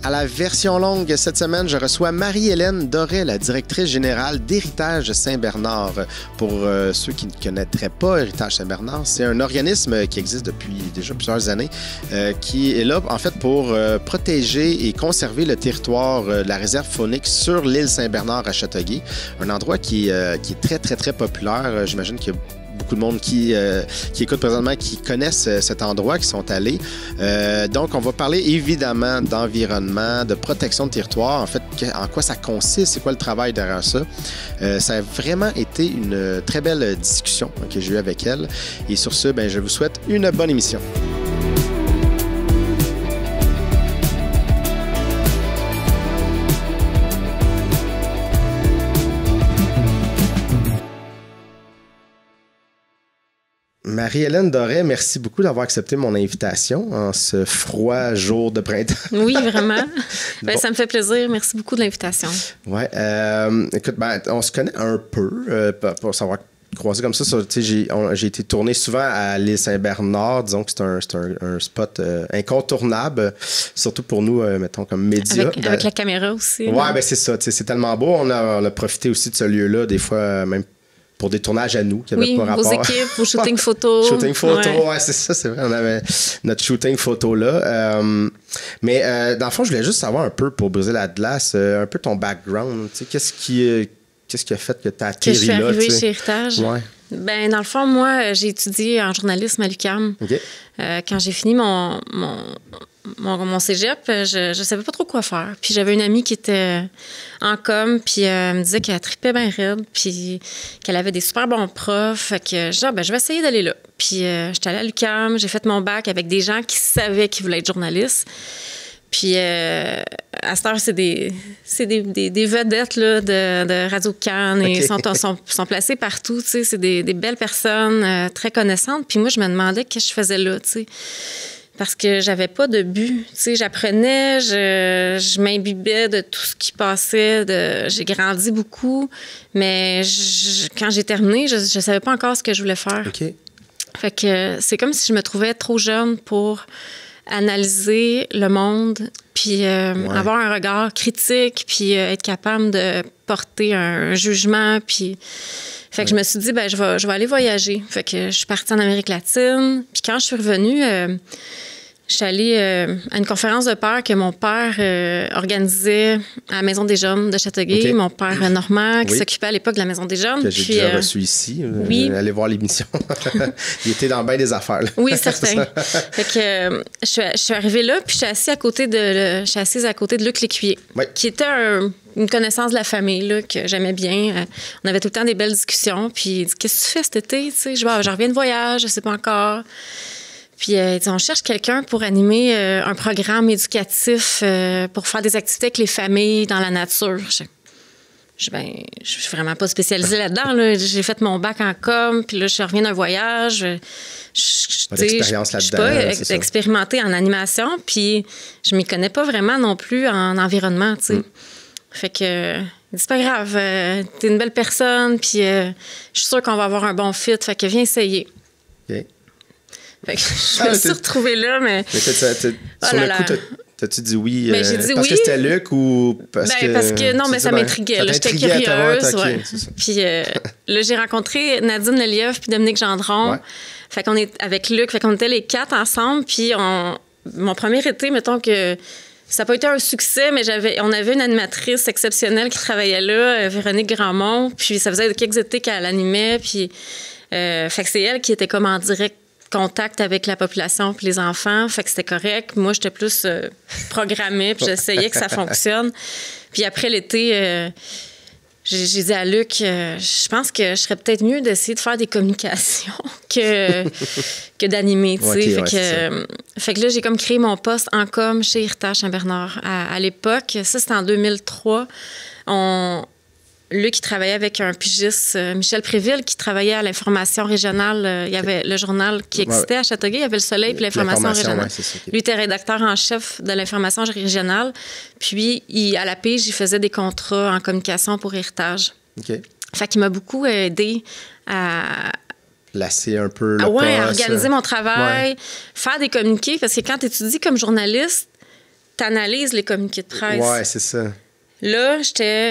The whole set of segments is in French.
À la version longue, cette semaine, je reçois Marie-Hélène Doré, la directrice générale d'Héritage Saint-Bernard. Pour ceux qui ne connaîtraient pas Héritage Saint-Bernard, c'est un organisme qui existe depuis déjà plusieurs années, qui est là, en fait, pour protéger et conserver le territoire de la réserve faunique sur l'île Saint-Bernard à Châteauguay. Un endroit qui est très, très, très populaire. J'imagine qu'il y a beaucoup de monde qui écoute présentement, qui connaissent cet endroit, qui sont allés. Donc, on va parler évidemment d'environnement, de protection de territoire. En fait, en quoi ça consiste, c'est quoi le travail derrière ça. Ça a vraiment été une très belle discussion que j'ai eue avec elle. Et sur ce, je vous souhaite une bonne émission. Marie-Hélène Doré, merci beaucoup d'avoir accepté mon invitation en ce froid jour de printemps. Oui, vraiment. Bon. Ça me fait plaisir. Merci beaucoup de l'invitation. Oui. Écoute, on se connaît un peu pour savoir croiser comme ça. J'ai été tourné souvent à l'île Saint-Bernard. Disons que c'est un spot incontournable, surtout pour nous, mettons, comme médias. Avec la caméra aussi. Oui, c'est ça. C'est tellement beau. On a profité aussi de ce lieu-là, des fois, même pour des tournages à nous qui n'avaient pas rapport. Vos équipes, vos shooting photos. Shooting photo, ouais, c'est ça, c'est vrai. On avait notre shooting photo là. Mais dans le fond, je voulais juste savoir un peu, pour briser la glace, un peu ton background. Qu'est-ce qui a fait que tu as atterri là? Que je suis arrivée chez Héritage? Ouais. Dans le fond, moi, j'ai étudié en journalisme à l'UQAM. Okay. Quand j'ai fini mon cégep, je savais pas trop quoi faire. Puis j'avais une amie qui était en com, puis elle me disait qu'elle tripait bien raide, puis qu'elle avait des super bons profs. Fait que je vais essayer d'aller là. Puis j'étais allée à l'UQAM, j'ai fait mon bac avec des gens qui savaient qu'ils voulaient être journalistes. Puis à cette heure, c'est des vedettes là, de Radio-Can et sont placées partout. C'est des belles personnes très connaissantes. Puis moi, je me demandais qu'est-ce que je faisais là, tu sais. Parce que j'avais pas de but. Tu sais, j'apprenais, je m'imbibais de tout ce qui passait. J'ai grandi beaucoup, mais quand j'ai terminé, je savais pas encore ce que je voulais faire. Okay. Fait que c'est comme si je me trouvais trop jeune pour analyser le monde, puis avoir un regard critique, puis être capable de porter un jugement, puis... Fait que je me suis dit, je vais aller voyager. Fait que je suis partie en Amérique latine. Puis quand je suis revenue, je suis allée à une conférence de pères que mon père organisait à la Maison des Jeunes de Châteauguay. Okay. Mon père Normand, qui s'occupait à l'époque de la Maison des Jeunes. Que j'ai déjà reçu ici. Oui. Allez voir l'émission. Il était dans bien des affaires. Là. Oui, certain. Fait que je suis arrivée là, puis je suis assise à côté de Luc Lécuyer, qui était une connaissance de la famille là, que j'aimais bien. On avait tout le temps des belles discussions. Puis il dit, qu'est-ce que tu fais cet été? Je reviens de voyage, je sais pas encore. Puis on cherche quelqu'un pour animer un programme éducatif pour faire des activités avec les familles dans la nature. Je suis vraiment pas spécialisée là-dedans. Là. J'ai fait mon bac en com, puis là, je reviens d'un voyage. Pas d'expérience là-dedans. Je suis pas expérimentée en animation, puis je m'y connais pas vraiment non plus en environnement, tu sais. Fait que c'est pas grave, t'es une belle personne, puis je suis sûre qu'on va avoir un bon fit, fait que viens essayer. OK. Fait que je me suis retrouvée là, mais... sur le coup, t'as-tu dit oui? J'ai dit parce que c'était Luc ou parce que... Non, mais ça m'intriguait. J'étais curieuse. Puis là, j'ai rencontré Nadine Leliev puis Dominique Gendron. Ouais. Fait qu'on est avec Luc. Fait qu'on était les 4 ensemble. Puis mon premier été, mettons que... Ça n'a pas été un succès, mais on avait une animatrice exceptionnelle qui travaillait là, Véronique Grandmont. Puis ça faisait quelques étés qu'elle animait. Puis fait que c'est elle qui était comme en direct contact avec la population puis les enfants. Fait que c'était correct. Moi, j'étais plus programmée puis j'essayais que ça fonctionne. Puis après l'été, j'ai dit à Luc, je pense que je serais peut-être mieux d'essayer de faire des communications que d'animer, tu sais. Fait que là, j'ai comme créé mon poste en com chez Héritage Saint-Bernard à l'époque. Ça, c'était en 2003. Luc, qui travaillait avec un pigiste, Michel Préville, qui travaillait à l'Information régionale. Il y avait le journal qui existait à Châteauguay. Il y avait Le Soleil puis l'Information régionale. Lui était rédacteur en chef de l'Information régionale. Puis, à la pige, il faisait des contrats en communication pour Héritage. OK. Fait qu'il m'a beaucoup aidé à... Placer un peu le poste. À organiser mon travail, faire des communiqués. Parce que quand tu étudies comme journaliste, t'analyses les communiqués de presse. Ouais, c'est ça. Là,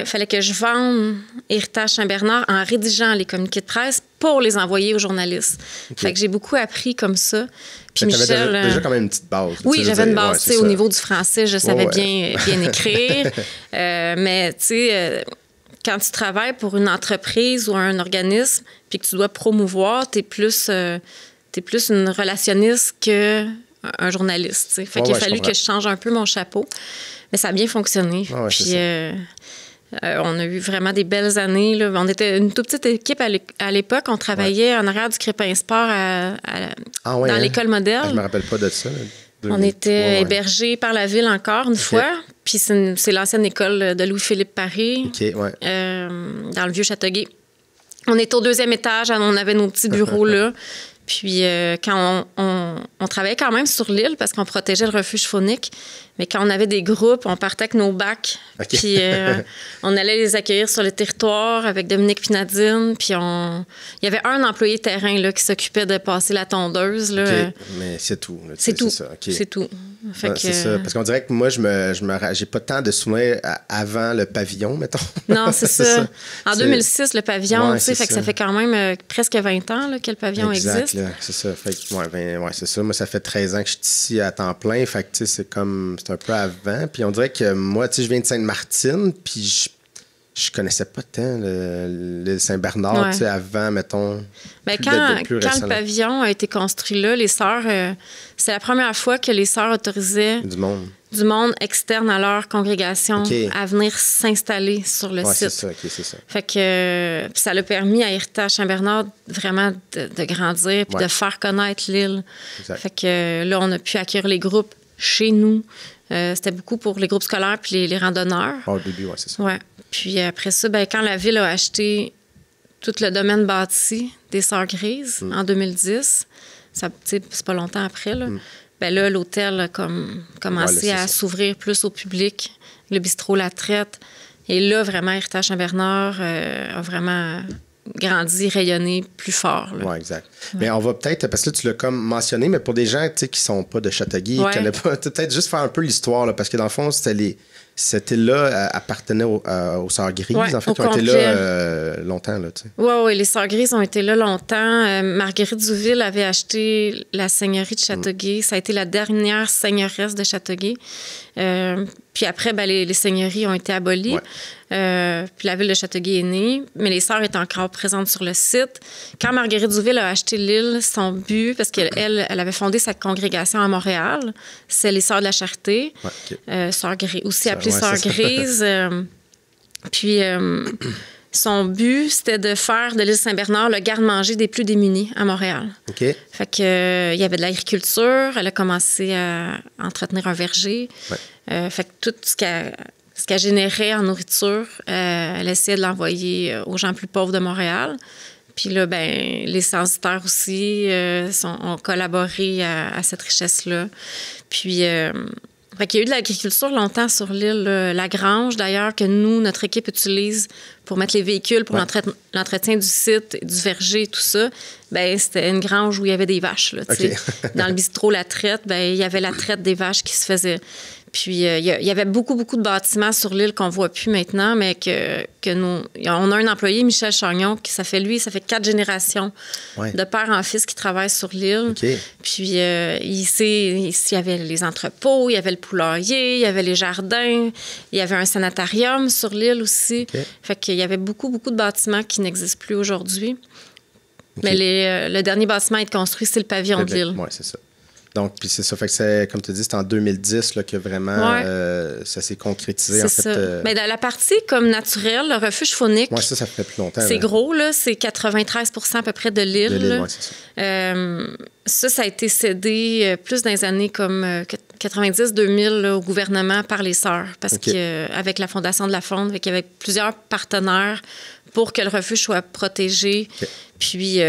fallait que je vende Héritage Saint-Bernard en rédigeant les communiqués de presse pour les envoyer aux journalistes. Okay. Fait que j'ai beaucoup appris comme ça. Puis Michel... déjà quand même une petite base. Oui, j'avais une base. Au niveau du français, je savais bien écrire. Mais tu sais, quand tu travailles pour une entreprise ou un organisme puis que tu dois promouvoir, t'es plus une relationniste qu'un journaliste. T'sais. Fait qu'il a fallu que je change un peu mon chapeau. Mais ça a bien fonctionné. Puis on a eu vraiment des belles années. Là. On était une toute petite équipe à l'époque. On travaillait en arrière du Crépin Sport dans l'école modèle. Je me rappelle pas de ça. On était hébergés par la ville encore une fois. Puis c'est l'ancienne école de Louis-Philippe Paris, dans le Vieux-Châteauguay. On était au 2e étage. On avait nos petits bureaux là. Puis quand on travaillait quand même sur l'île parce qu'on protégeait le refuge faunique, mais quand on avait des groupes, on partait avec nos bacs. Puis on allait les accueillir sur le territoire avec Dominique Pinadine. Puis il y avait un employé terrain là, qui s'occupait de passer la tondeuse. Là. Mais c'est tout. Là, c'est tout. Ça. C'est tout. C'est ça. Parce qu'on dirait que moi, j'ai pas tant de souvenirs avant le pavillon, mettons. Non, c'est ça. En 2006, le pavillon, tu sais, fait que ça fait quand même presque 20 ans là, que le pavillon existe. C'est ça. Fait que, c'est ça. Moi, ça fait 13 ans que je suis ici à temps plein. Fait que, tu sais, c'est un peu avant. Puis on dirait que moi, tu sais, je viens de Sainte-Martine, puis je connaissais pas tant l'île Saint-Bernard, tu sais, avant, mettons. Bien, quand le pavillon a été construit là, les sœurs, c'est la première fois que les sœurs autorisaient du monde externe à leur congrégation à venir s'installer sur le site. C'est ça. Fait que ça l'a permis à Héritage Saint-Bernard vraiment de grandir puis de faire connaître l'île. Exact. Fait que là, on a pu accueillir les groupes chez nous. C'était beaucoup pour les groupes scolaires puis les randonneurs. Au début, c'est ça. Ouais. Puis après ça, quand la ville a acheté tout le domaine bâti des Sœurs Grises en 2010, c'est pas longtemps après, là, là, l'hôtel a commencé à s'ouvrir plus au public, le bistrot La Traite. Et là, vraiment, Héritage Saint-Bernard a vraiment grandi, rayonné plus fort. Oui, exact. Ouais. Mais on va peut-être, parce que là, tu l'as comme mentionné, mais pour des gens qui ne sont pas de Châteauguay, qui connaissent pas, peut-être juste faire un peu l'histoire, là, parce que dans le fond, cette île-là appartenait aux Sœurs Grises, en fait, qui ont été là longtemps. Oui, les Sœurs Grises ont été là longtemps. Marguerite Douville avait acheté la seigneurie de Châteauguay. Ça a été la dernière seigneuresse de Châteauguay. Puis après, les seigneuries ont été abolies. Puis la ville de Châteauguay est née, mais les sœurs étaient encore présentes sur le site. Quand Marguerite Douville a acheté l'île, son but, parce qu'elle avait fondé sa congrégation à Montréal, c'est les Sœurs de la Charité, Sœurs Grises, aussi appelées Sœurs Grises. Puis son but, c'était de faire de l'île Saint-Bernard le garde-manger des plus démunis à Montréal. Fait que il y avait de l'agriculture, elle a commencé à entretenir un verger. Fait que tout ce qu'elle générait en nourriture, elle essayait de l'envoyer aux gens plus pauvres de Montréal. Puis là, les censitaires aussi ont collaboré à cette richesse-là. Puis, fait qu'il y a eu de l'agriculture longtemps sur l'île. La grange, d'ailleurs, que notre équipe utilise pour mettre les véhicules, pour l'entretien du site, du verger, tout ça, c'était une grange où il y avait des vaches. Là, dans le bistrot La Traite, il y avait la traite des vaches qui se faisait. Puis, il y avait beaucoup, beaucoup de bâtiments sur l'île qu'on ne voit plus maintenant, mais on a un employé, Michel Chagnon, ça fait 4 générations de père en fils qui travaillent sur l'île. Puis, ici, il y avait les entrepôts, il y avait le poulailler, il y avait les jardins, il y avait un sanatarium sur l'île aussi. Fait qu'il y avait beaucoup, beaucoup de bâtiments qui n'existent plus aujourd'hui. Mais le dernier bâtiment à être construit, c'est le pavillon de l'île. Oui, c'est ça. Donc, puis c'est ça. Fait que comme tu dis, c'est en 2010 là, que vraiment ça s'est concrétisé. C'est ça. Dans la partie comme naturelle, le refuge faunique. Oui, ça fait plus longtemps. C'est gros, là. C'est 93 à peu près de l'île. C'est ça a été cédé plus dans les années comme 90-2000 au gouvernement par les Sœurs. Parce qu'avec la Fondation de la Fonde, il y avait plusieurs partenaires pour que le refuge soit protégé, puis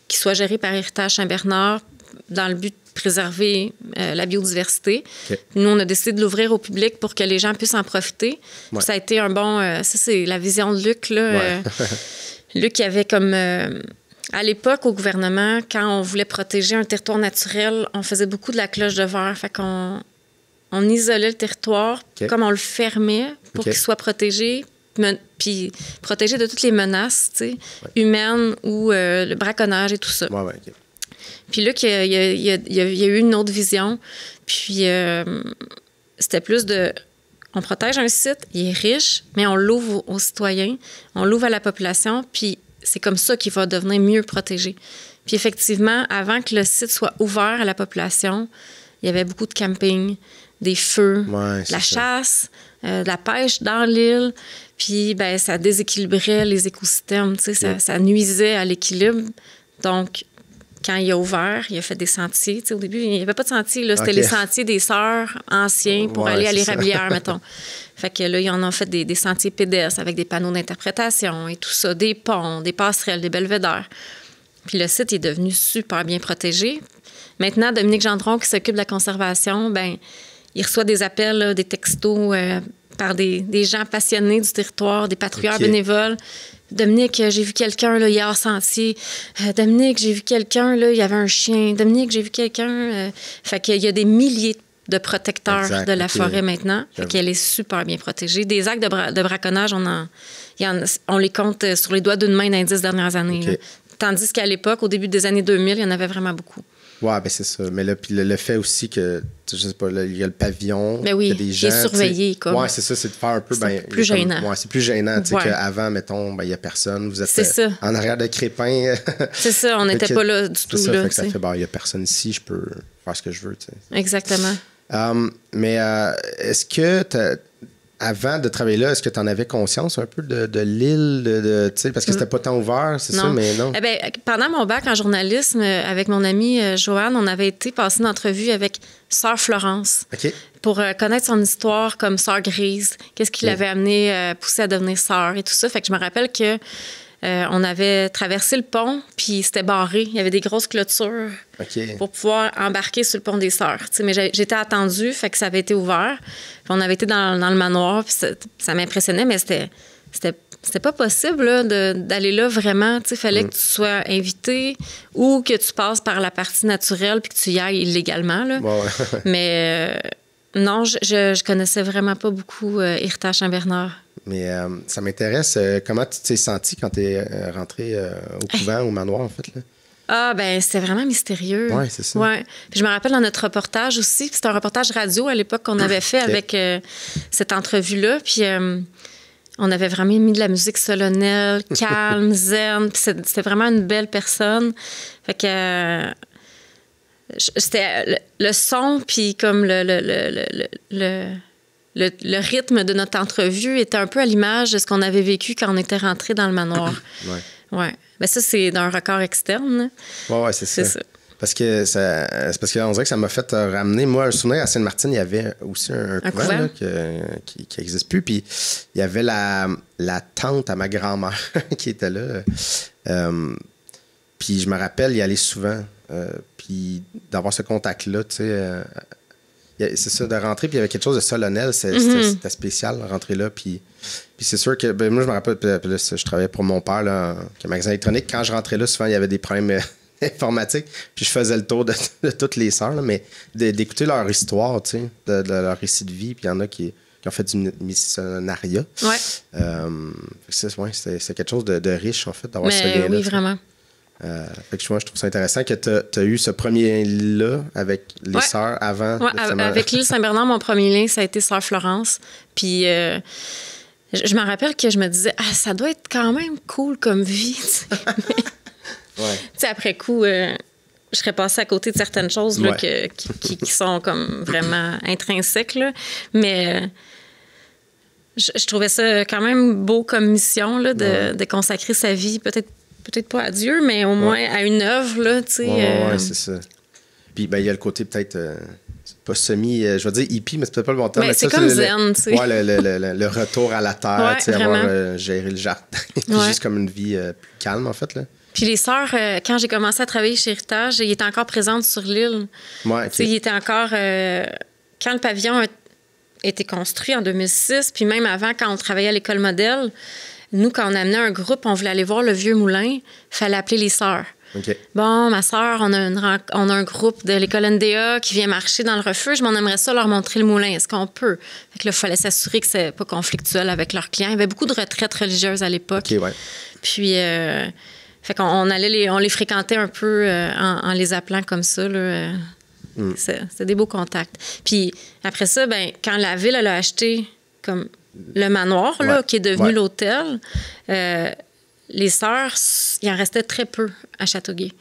qu'il soit géré par Héritage Saint-Bernard dans le but de préserver la biodiversité. Nous, on a décidé de l'ouvrir au public pour que les gens puissent en profiter. Ça a été un bon... ça, c'est la vision de Luc. Là, Luc avait comme... à l'époque, au gouvernement, quand on voulait protéger un territoire naturel, on faisait beaucoup de la cloche de verre. Fait qu'on on isolait le territoire comme on le fermait pour qu'il soit protégé, puis protégé de toutes les menaces, humaines ou le braconnage et tout ça. Puis là, il y a eu une autre vision. Puis c'était plus de... On protège un site, il est riche, mais on l'ouvre aux citoyens, on l'ouvre à la population, puis c'est comme ça qu'il va devenir mieux protégé. Puis effectivement, avant que le site soit ouvert à la population, il y avait beaucoup de camping, des feux, de la chasse, de la pêche dans l'île. Puis ben, ça déséquilibrait les écosystèmes, ça nuisait à l'équilibre. Donc, quand il a ouvert, il a fait des sentiers. Au début, il n'y avait pas de sentiers. Là. C'était les sentiers des sœurs anciens pour aller à l'Érablière, mettons. Fait que là, ils en ont fait des sentiers pédestres avec des panneaux d'interprétation et tout ça, des ponts, des passerelles, des belvédères. Puis le site est devenu super bien protégé. Maintenant, Dominique Gendron, qui s'occupe de la conservation, ben, il reçoit des appels, là, des textos par des gens passionnés du territoire, des patrouilleurs bénévoles. Dominique, j'ai vu quelqu'un là, hier sentier. Dominique, j'ai vu quelqu'un, là, il y avait un chien. Dominique, j'ai vu quelqu'un. Fait qu'il y a des milliers de protecteurs de la forêt maintenant. Fait qu'elle est super bien protégée. Des actes de braconnage, on les compte sur les doigts d'une main dans les 10 dernières années. Tandis qu'à l'époque, au début des années 2000, il y en avait vraiment beaucoup. Oui, ben c'est ça. Mais là, puis le fait aussi que, je sais pas, là, il y a le pavillon, ben oui, il y a des gens... il est surveillé, comme... Oui, c'est ça, c'est de faire un peu... C'est plus gênant. Oui, c'est plus gênant, tu sais, qu'avant, mettons, ben il n'y a personne, vous êtes en arrière de Crépin. C'est ça, on n'était pas là du tout, ça, là, fait que ça fait, il n'y a personne ici, je peux faire ce que je veux, tu sais. Exactement. Mais est-ce que avant de travailler là, est-ce que tu en avais conscience un peu de l'île, parce que c'était pas tant ouvert, c'est ça, mais non? Eh bien, pendant mon bac en journalisme, avec mon amie Joanne, on avait été passer une entrevue avec Sœur Florence pour connaître son histoire comme sœur grise. Qu'est-ce qui l'avait amené poussé à devenir sœur et tout ça. Fait que je me rappelle que on avait traversé le pont, puis c'était barré. Il y avait des grosses clôtures pour pouvoir embarquer sur le pont des Sœurs. Mais j'étais attendue, fait que ça avait été ouvert. Puis on avait été dans le manoir, puis ça m'impressionnait, mais c'était pas possible là, d'aller là vraiment. Il fallait que tu sois invité ou que tu passes par la partie naturelle puis que tu y ailles illégalement. Là. Mais non, je connaissais vraiment pas beaucoup Héritage Saint-Bernard. Mais ça m'intéresse. Comment tu t'es senti quand tu es rentré au couvent, au manoir, en fait? Là? Ah, ben c'était vraiment mystérieux. Oui, c'est ça. Ouais. Puis je me rappelle dans notre reportage aussi, c'était un reportage radio à l'époque qu'on avait fait avec cette entrevue-là. Puis on avait vraiment mis de la musique solennelle, calme, zen. Puis c'était vraiment une belle personne. Fait que c'était le son, puis comme le rythme de notre entrevue était un peu à l'image de ce qu'on avait vécu quand on était rentré dans le manoir. Ouais. Ben ça, c'est d'un record externe. Oui, c'est ça. Parce que c'est parce qu'on dirait que ça m'a fait ramener. Moi, je me souviens, à Sainte-Martine, il y avait aussi un couvent là, qui n'existe plus. Puis il y avait la tante à ma grand-mère qui était là. Puis je me rappelle y aller souvent. Puis d'avoir ce contact-là, tu sais. C'est ça, de rentrer, puis il y avait quelque chose de solennel. C'était spécial, rentrer là. Puis c'est sûr que, moi, je me rappelle, là, je travaillais pour mon père, là, qui est un magasin électronique. Quand je rentrais là, souvent, il y avait des problèmes informatiques. Puis je faisais le tour de toutes les sœurs, là, mais d'écouter leur histoire, tu sais, de leur récit de vie. Puis il y en a qui ont fait du missionnariat. C'est quelque chose de riche, en fait, d'avoir ce lien-là. Oui, vraiment. Fait que moi, je trouve ça intéressant que tu as eu ce premier lien-là avec les sœurs avant. Avec l'île Saint-Bernard, mon premier lien, ça a été Sœur Florence. Puis je me rappelle que je me disais, ça doit être quand même cool comme vie. Après coup, je serais passée à côté de certaines choses là, qui sont comme vraiment intrinsèques. Là. Mais je trouvais ça quand même beau comme mission là, de consacrer sa vie, peut-être pas à Dieu, mais au moins à une œuvre, là, tu sais. Oui, c'est ça. Puis, ben, il y a le côté peut-être, pas je vais dire hippie, mais c'est peut-être pas le bon terme. Mais c'est comme zen, tu sais. Oui, le retour à la terre, tu sais, avoir géré le jardin. Juste comme une vie plus calme, en fait, là. Puis les sœurs, quand j'ai commencé à travailler chez Héritage, ils étaient encore présentes sur l'île. Ouais, tu sais, ils étaient encore... quand le pavillon a été construit en 2006, puis même avant, quand on travaillait à l'école modèle, nous, quand on amenait un groupe, on voulait aller voir le vieux moulin, il fallait appeler les sœurs. Okay. Bon, ma soeur, on a un groupe de l'école NDA qui vient marcher dans le refuge, mais on aimerait ça leur montrer le moulin. Est-ce qu'on peut? Fait que là, il fallait s'assurer que c'est pas conflictuel avec leurs clients. Il y avait beaucoup de retraites religieuses à l'époque. OK, ouais. Puis, fait qu'on on les fréquentait un peu en les appelant comme ça, là. C'était des beaux contacts. Puis après ça, ben, quand la ville elle a acheté comme le manoir, là, qui est devenu l'hôtel, les sœurs, il en restait très peu à Châteauguay.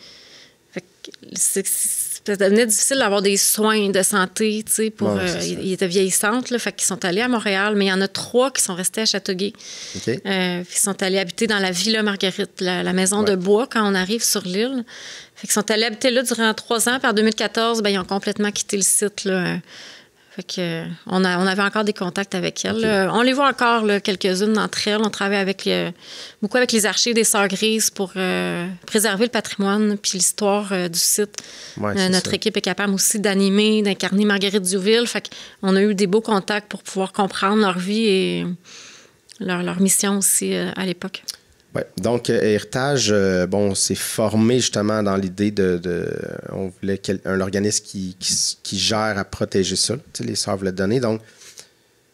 Fait que ça devenait difficile d'avoir des soins de santé, tu sais, pour... ils étaient vieillissantes, là, fait qu'ils sont allés à Montréal, mais il y en a 3 qui sont restés à Châteauguay. Okay. Ils sont allés habiter dans la Villa Marguerite, la maison de bois, quand on arrive sur l'île. Fait qu'ils sont allés habiter là durant 3 ans, puis en 2014, ben, ils ont complètement quitté le site, là. Fait que, on avait encore des contacts avec elles. Okay. On les voit encore, là, quelques-unes d'entre elles. On travaille beaucoup avec les archives des Sœurs Grises pour préserver le patrimoine puis l'histoire du site. Ouais, notre équipe est capable aussi d'animer, d'incarner Marguerite Diouville. Fait qu'on a eu des beaux contacts pour pouvoir comprendre leur vie et leur mission aussi à l'époque. Oui. Donc, Héritage, c'est formé justement dans l'idée on voulait un organisme qui gère à protéger ça. Tu sais, les sœurs voulaient donner. Donc,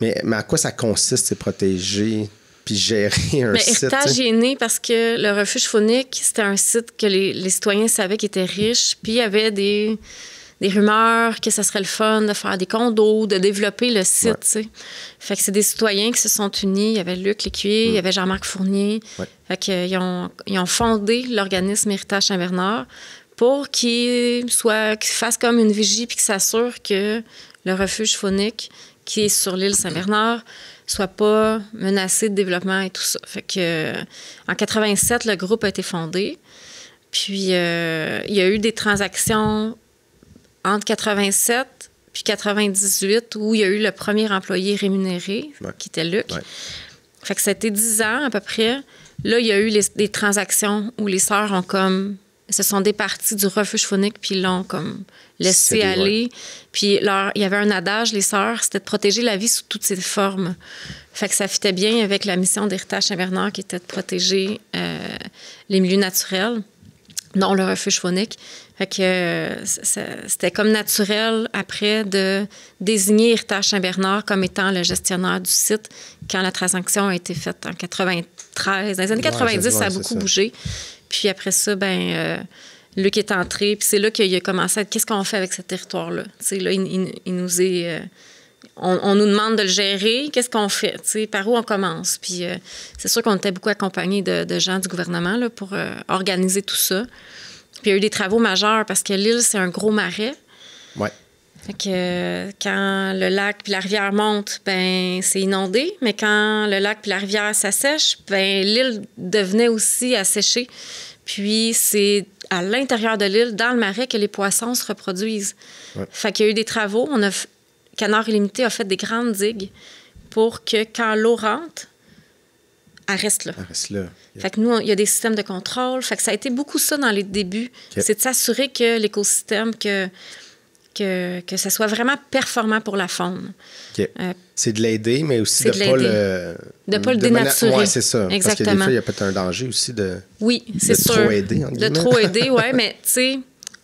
mais à quoi ça consiste, c'est protéger puis gérer un site? Héritage est né parce que le refuge faunique, c'était un site que les citoyens savaient qu'il était riche. Puis il y avait des rumeurs que ça serait le fun de faire des condos, de développer le site, tu sais. Fait que c'est des citoyens qui se sont unis. Il y avait Luc Lécuyer, il y avait Jean-Marc Fournier. Ouais. Fait qu'ils ont fondé l'organisme Héritage Saint-Bernard pour qu'il fasse comme une vigie puis qu'il s'assure que le refuge faunique qui est sur l'île Saint-Bernard soit pas menacé de développement et tout ça. Fait que en 87, le groupe a été fondé. Puis il y a eu des transactions entre 87 puis 98, où il y a eu le premier employé rémunéré, qui était Luc. Ouais. Fait que ça a été 10 ans à peu près. Là, il y a eu des transactions où les sœurs se sont départies du refuge faunique puis l'ont comme laissé aller. Puis il y avait un adage, les sœurs, c'était de protéger la vie sous toutes ses formes. Fait que ça fitait bien avec la mission d'Héritage Saint-Bernard qui était de protéger les milieux naturels, dont le refuge faunique. Fait que c'était comme naturel après de désigner Héritage Saint-Bernard comme étant le gestionnaire du site quand la transaction a été faite en 93. Dans les années 90, ça a beaucoup bougé. Puis après ça, Luc est entré. Puis c'est là qu'il a commencé à dire qu'est-ce qu'on fait avec ce territoire-là. T'sais, là, il nous est... on nous demande de le gérer. Qu'est-ce qu'on fait? T'sais, par où on commence? Puis c'est sûr qu'on était beaucoup accompagnés de gens du gouvernement là, pour organiser tout ça. Puis il y a eu des travaux majeurs parce que l'île, c'est un gros marais. Oui. Fait que quand le lac puis la rivière montent, c'est inondé. Mais quand le lac puis la rivière s'assèchent, l'île devenait aussi asséchée. Puis c'est à l'intérieur de l'île, dans le marais, que les poissons se reproduisent. Ouais. Fait qu'il y a eu des travaux. Canard Illimité a fait des grandes digues pour que quand l'eau rentre, elle reste là. Elle reste là. Fait que nous, il y a des systèmes de contrôle. Fait que ça a été beaucoup ça dans les débuts. Okay. C'est de s'assurer que l'écosystème, que ça soit vraiment performant pour la faune. Okay. C'est de l'aider, mais aussi de ne pas le dénaturer. Oui, c'est ça. Exactement. Parce que des fois, il y a peut-être un danger aussi de trop aider. De trop aider, oui. Mais tu sais,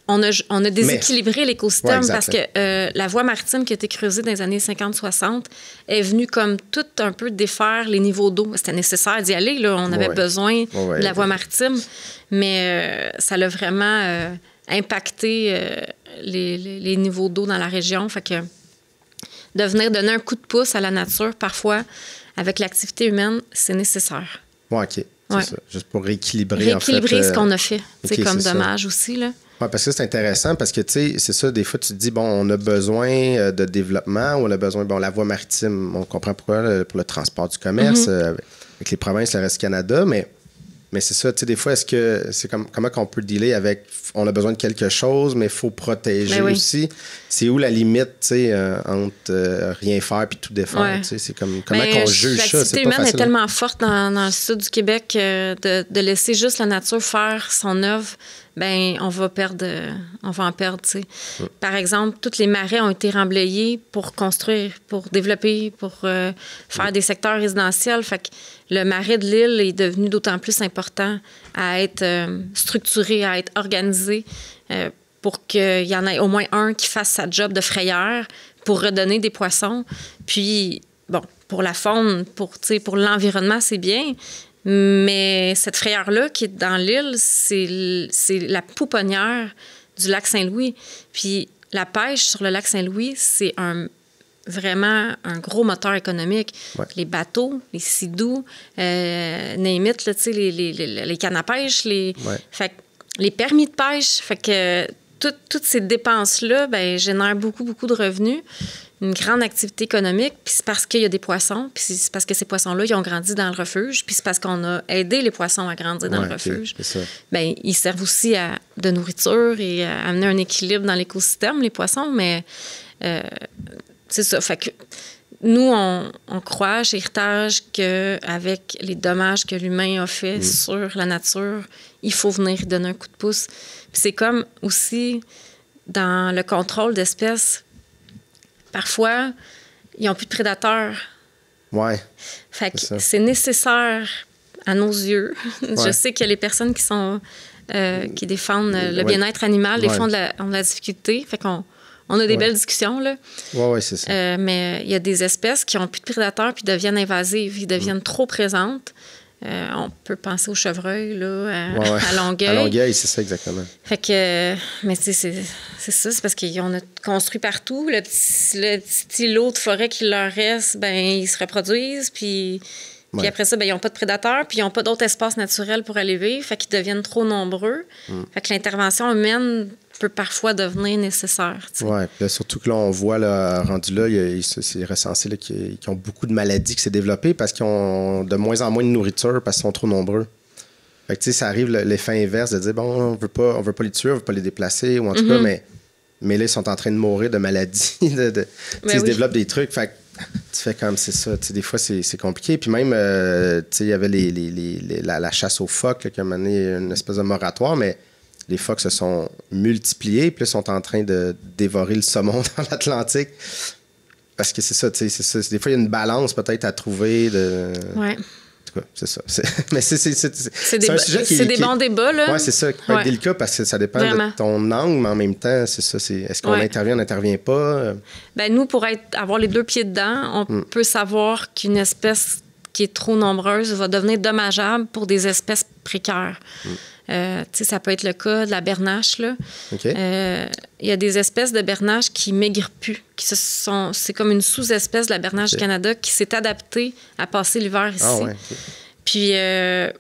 on a déséquilibré l'écosystème parce que la voie maritime qui a été creusée dans les années 50-60 est venue comme tout un peu défaire les niveaux d'eau. C'était nécessaire d'y aller. Là. On avait besoin de la voie maritime, mais ça l'a vraiment impacté les niveaux d'eau dans la région. Fait que de venir donner un coup de pouce à la nature, parfois, avec l'activité humaine, c'est nécessaire. Oui, OK. C'est ça. Juste pour rééquilibrer ce qu'on a fait. Okay, comme dommage aussi, là. Oui, parce que c'est intéressant, parce que, tu sais, c'est ça, des fois, tu te dis, on a besoin de développement, on a besoin, la voie maritime, on comprend pourquoi, pour le transport du commerce, avec les provinces, le reste du Canada, mais c'est ça, tu sais, des fois, est-ce que c'est comment qu'on peut dealer avec, on a besoin de quelque chose, mais il faut protéger aussi. C'est où la limite, tu sais, entre rien faire puis tout défaire, tu sais, c'est comment qu'on juge ça, c'est pas facile. L'activité humaine est tellement forte dans le sud du Québec de laisser juste la nature faire son œuvre, ben on va en perdre, tu sais. Par exemple, tous les marais ont été remblayés pour construire, pour développer, pour faire des secteurs résidentiels. Fait que le marais de l'île est devenu d'autant plus important à être structuré, à être organisé pour qu'il y en ait au moins un qui fasse sa job de frayeur pour redonner des poissons. Puis, bon, pour la faune, pour l'environnement, c'est bien. Mais cette frayeur-là qui est dans l'île, c'est la pouponnière du lac Saint-Louis. Puis la pêche sur le lac Saint-Louis, c'est vraiment un gros moteur économique. Ouais. Les bateaux, les sidous, name it, là, les cannes à pêche, fait que, les permis de pêche. Fait que toutes ces dépenses-là ben, génèrent beaucoup, beaucoup de revenus. Une grande activité économique, puis c'est parce qu'il y a des poissons, puis c'est parce que ces poissons-là, ils ont grandi dans le refuge, puis c'est parce qu'on a aidé les poissons à grandir dans le refuge. Bien, ils servent aussi de nourriture et à amener un équilibre dans l'écosystème, les poissons, mais c'est ça. Fait que nous, on croit chez Héritage qu'avec les dommages que l'humain a fait sur la nature, il faut venir donner un coup de pouce. Puis c'est comme aussi dans le contrôle d'espèces. Parfois, ils n'ont plus de prédateurs. Ouais. Fait que c'est nécessaire à nos yeux. Ouais. Je sais que les personnes qui défendent le bien-être animal, des fois, ont de la difficulté. Fait qu'on a des belles discussions, là. Oui, c'est ça. Mais il y a des espèces qui n'ont plus de prédateurs puis deviennent invasives. Ils deviennent trop présentes. On peut penser au chevreuil, là, à Longueuil. À Longueuil, c'est ça, exactement. Fait que, mais c'est ça, c'est parce qu'on a construit partout. Le petit îlot de forêt qui leur reste, ben ils se reproduisent, puis après ça, ben ils n'ont pas de prédateurs, puis ils n'ont pas d'autres espaces naturels pour aller vivre, fait qu'ils deviennent trop nombreux. Fait que l'intervention humaine peut parfois devenir nécessaire. Oui, surtout que là, on voit, là, rendu là, c'est recensé qu'ils ont beaucoup de maladies qui s'est développées parce qu'ils ont de moins en moins de nourriture parce qu'ils sont trop nombreux. Fait que, ça arrive l'effet inverse de dire, bon, on veut pas les tuer, on veut pas les déplacer, ou en tout cas, mais là, ils sont en train de mourir de maladies, ils se développent des trucs. Fait que tu fais comme, c'est ça, des fois, c'est compliqué. Puis même, il y avait la chasse aux phoques là, qui a mené une espèce de moratoire, mais les phoques se sont multipliés, puis là, sont en train de dévorer le saumon dans l'Atlantique. Parce que c'est ça, des fois, il y a une balance peut-être à trouver. Oui. En tout cas, c'est ça. Mais c'est un sujet qui... C'est des bons débats, là. Oui, c'est ça, qui peut être délicat parce que ça dépend de ton angle, mais en même temps, c'est ça. Est-ce qu'on intervient, on n'intervient pas? Ben, nous, pour avoir les deux pieds dedans, on peut savoir qu'une espèce qui est trop nombreuse va devenir dommageable pour des espèces précaires. Ça peut être le cas de la bernache. Là. Okay. Y a des espèces de bernache qui ne migrent plus. C'est comme une sous-espèce de la bernache du Canada qui s'est adaptée à passer l'hiver ici. Ah, ouais. Puis elle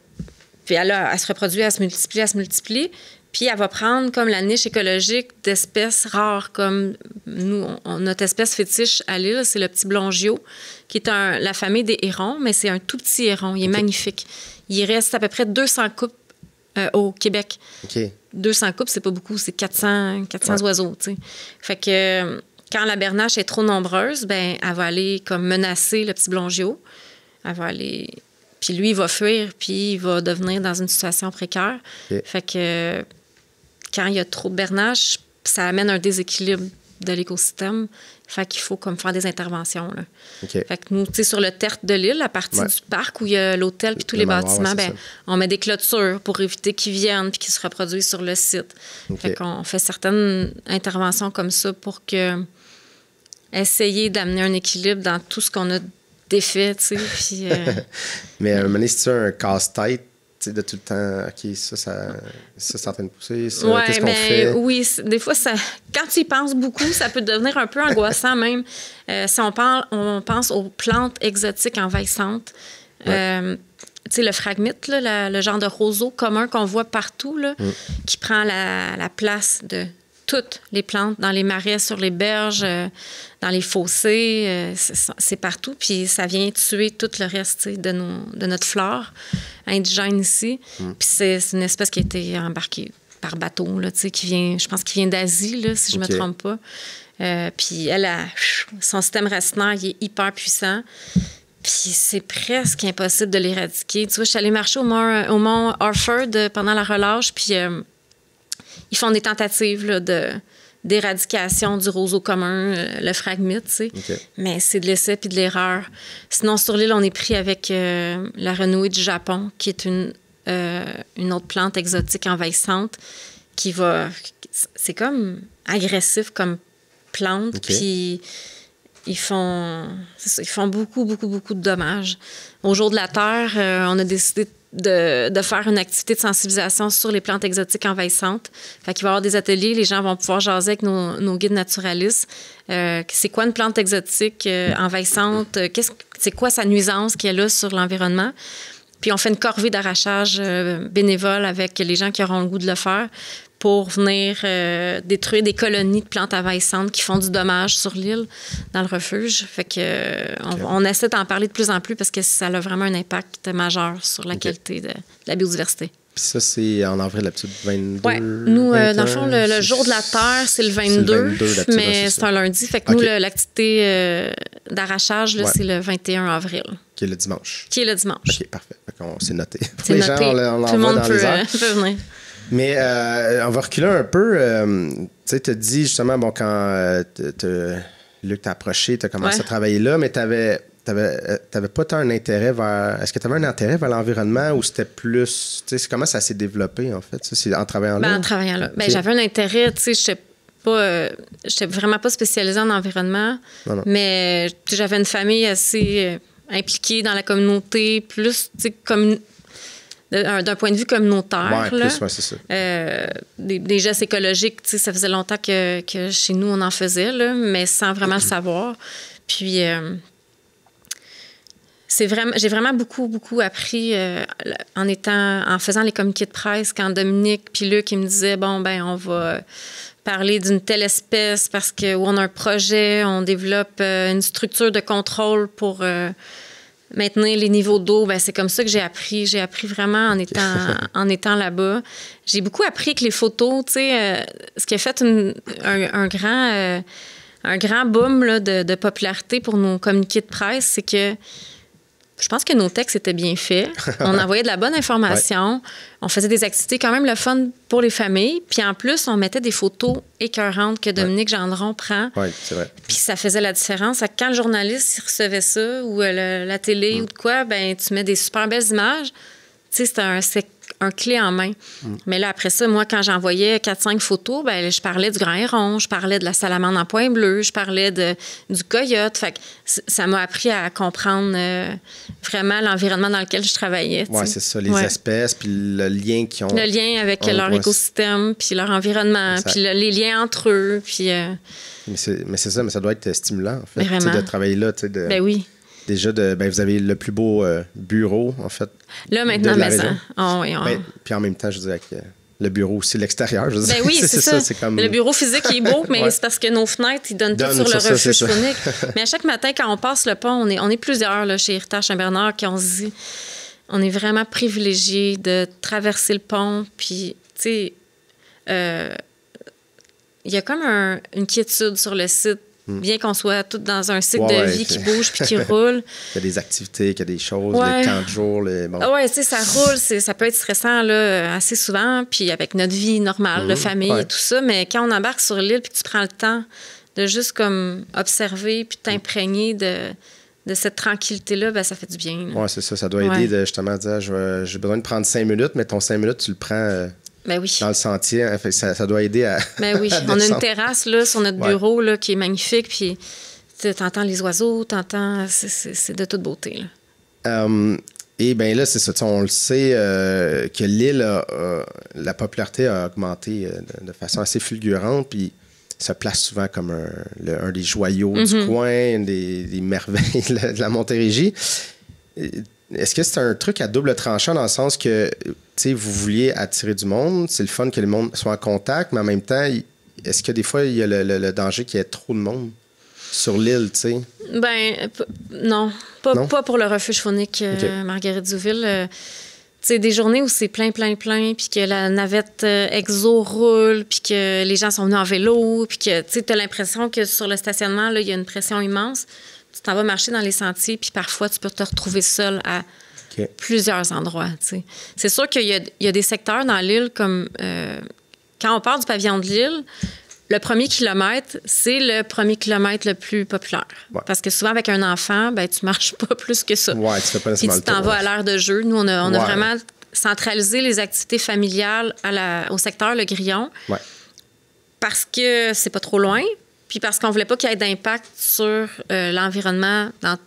se reproduit, elle se multiplie. Puis elle va prendre comme la niche écologique d'espèces rares, comme nous, notre espèce fétiche à l'île, c'est le petit blongiot, qui est la famille des hérons, mais c'est un tout petit héron. Il est magnifique. Il reste à peu près 200 couples au Québec. 200 couples, c'est pas beaucoup, c'est 400 oiseaux, tu sais. Fait que quand la bernache est trop nombreuse, ben elle va aller comme menacer le petit blongiot. Elle va aller... Puis lui, il va fuir, puis il va devenir dans une situation précaire. Fait que quand il y a trop de bernache, ça amène un déséquilibre de l'écosystème. Fait qu'il faut comme faire des interventions, là. Fait que nous, tu sais, sur le tertre de l'île, la partie du parc où il y a l'hôtel puis tous les bâtiments, on met des clôtures pour éviter qu'ils viennent puis qu'ils se reproduisent sur le site. Fait qu'on fait certaines interventions comme ça pour essayer d'amener un équilibre dans tout ce qu'on a défait, tu sais. Puis, mais à un moment donné, c'est un casse-tête, tu sais, de tout le temps, OK, ça c'est en train de pousser, ça, qu'est-ce qu'on fait? Oui, des fois, quand tu y penses beaucoup, ça peut devenir un peu angoissant même. Si on pense aux plantes exotiques envahissantes, tu sais, le phragmite, là, le genre de roseau commun qu'on voit partout, là, qui prend la place de toutes les plantes, dans les marais, sur les berges, dans les fossés, c'est partout. Puis ça vient tuer tout le reste de notre flore indigène ici. Puis c'est une espèce qui a été embarquée par bateau, là, je pense qu'il vient d'Asie, là, si je ne me trompe pas. Puis son système racinaire, il est hyper puissant. Puis c'est presque impossible de l'éradiquer. Tu vois, je suis allée marcher au mont Orford pendant la relâche, puis... ils font des tentatives là, d'éradication du roseau commun, le phragmite, tu sais. Okay. Mais c'est de l'essai puis de l'erreur. Sinon, sur l'île, on est pris avec la renouée du Japon, qui est une autre plante exotique envahissante qui va... C'est comme agressif comme plante, okay. Puis ils font beaucoup, beaucoup, beaucoup de dommages. Au Jour de la Terre, on a décidé de faire une activité de sensibilisation sur les plantes exotiques envahissantes. Fait qu'il va y avoir des ateliers, les gens vont pouvoir jaser avec nos guides naturalistes. C'est quoi une plante exotique envahissante? C'est quoi sa nuisance qu'elle a sur l'environnement? Puis on fait une corvée d'arrachage bénévole avec les gens qui auront le goût de le faire pour venir détruire des colonies de plantes envahissantes qui font du dommage sur l'île, dans le refuge. Fait que on essaie d'en parler de plus en plus parce que ça a vraiment un impact majeur sur la qualité de la biodiversité. Puis ça, c'est en avril, l'habitude 22? Oui. Nous, 21, dans le fond, le Jour de la Terre, c'est le 22, mais c'est un lundi. Fait que nous, l'activité d'arrachage, c'est le 21 avril. Qui est le dimanche. OK, parfait. C'est noté. C'est noté. Gens, on tout le monde peut venir. Mais on va reculer un peu. Tu sais, tu as dit justement, bon, quand Luc t'a approché, tu as commencé à travailler là, mais t'avais pas tant un intérêt vers... Est-ce que tu avais un intérêt vers l'environnement ou c'était plus... Tu sais, comment ça s'est développé, en fait? Ça, c'est en travaillant là? En travaillant là. Okay. J'avais un intérêt, tu sais, j'étais vraiment pas spécialisée en environnement, mais j'avais une famille assez impliquée dans la communauté, plus, tu sais, comme... d'un point de vue communautaire. Oui, plus, c'est ça. Des gestes écologiques, tu sais, ça faisait longtemps que chez nous, on en faisait, là, mais sans vraiment le savoir. Puis... j'ai vraiment beaucoup, beaucoup appris en faisant les communiqués de presse, quand Dominique puis Luc, ils me disaient, bon, ben on va parler d'une telle espèce parce qu'on a un projet, on développe une structure de contrôle pour maintenir les niveaux d'eau. Ben c'est comme ça que j'ai appris. J'ai appris vraiment en étant là-bas. J'ai beaucoup appris avec les photos, tu sais, ce qui a fait un grand boom là, de popularité pour nos communiqués de presse, c'est que je pense que nos textes étaient bien faits. On envoyait de la bonne information. On faisait des activités quand même le fun pour les familles. Puis en plus, on mettait des photos écœurantes que Dominique Gendron prend. Oui, c'est vrai. Puis ça faisait la différence. Quand le journaliste il recevait ça ou la télé ou de quoi, ben tu mets des super belles images. Tu sais, c'est un clé en main. Mais là, après ça, moi, quand j'envoyais 4-5 photos, ben je parlais du grand héron, je parlais de la salamandre en point bleu, je parlais du coyote. Fait que ça m'a appris à comprendre vraiment l'environnement dans lequel je travaillais. Oui, c'est ça, les espèces, puis le lien qu'ils ont. Le lien avec leur écosystème, puis leur environnement, puis les liens entre eux. Puis, mais c'est ça, mais ça doit être stimulant, en fait, de travailler là. Ben oui. Déjà, vous avez le plus beau bureau, en fait. Là, maintenant, mais ça. Oh, oui, puis en même temps, je dirais que le bureau aussi, l'extérieur, je veux dire. Ben oui, c'est ça. C'est comme... Le bureau physique, il est beau, mais c'est parce que nos fenêtres, ils donnent tout sur le refuge phonique. Mais à chaque matin, quand on passe le pont, on est plusieurs là, chez Héritage Saint-Bernard qui ont dit on est vraiment privilégiés de traverser le pont. Puis, tu sais, il y a comme une quiétude sur le site. Bien qu'on soit tous dans un cycle de vie qui bouge puis qui roule. Il y a des activités, il y a des choses, les camps de jour. Oui, tu sais, ça roule. Ça peut être stressant là, assez souvent, puis avec notre vie normale, de famille et tout ça. Mais quand on embarque sur l'île puis que tu prends le temps de juste comme observer puis t'imprégner de cette tranquillité-là, ben, ça fait du bien. Oui, c'est ça. Ça doit aider de justement à dire j'ai besoin de prendre 5 minutes, mais ton 5 minutes, tu le prends... Ben oui. Dans le sentier, ça doit aider à. Ben oui, on a une terrasse là, sur notre bureau là, qui est magnifique, puis tu entends les oiseaux, t'entends. C'est de toute beauté. Là. Et bien là, c'est ça. On le sait que l'île, la popularité a augmenté de façon assez fulgurante, puis se place souvent comme un des joyaux du coin, une des merveilles de la Montérégie. Est-ce que c'est un truc à double tranchant dans le sens que vous vouliez attirer du monde, c'est le fun que le monde soit en contact, mais en même temps, est-ce que des fois, il y a le danger qu'il y ait trop de monde sur l'île, tu sais? Ben non. Pas pour le refuge phonique Marguerite Douville. Tu sais, des journées où c'est plein, puis que la navette exo roule, puis que les gens sont venus en vélo, puis que tu as l'impression que sur le stationnement, il y a une pression immense. Tu t'en vas marcher dans les sentiers, puis parfois, tu peux te retrouver seul à plusieurs endroits. T'sais. C'est sûr qu'il y a des secteurs dans l'île comme quand on part du pavillon de l'île, le premier kilomètre, c'est le premier kilomètre le plus populaire. Ouais. Parce que souvent, avec un enfant, ben, tu marches pas plus que ça. Ouais, tu fais pas nécessairement le tour. Puis tu t'en vas à l'heure de jeu. Nous, on a vraiment centralisé les activités familiales au secteur Le Grillon. Ouais. Parce que c'est pas trop loin, puis parce qu'on voulait pas qu'il y ait d'impact sur l'environnement dans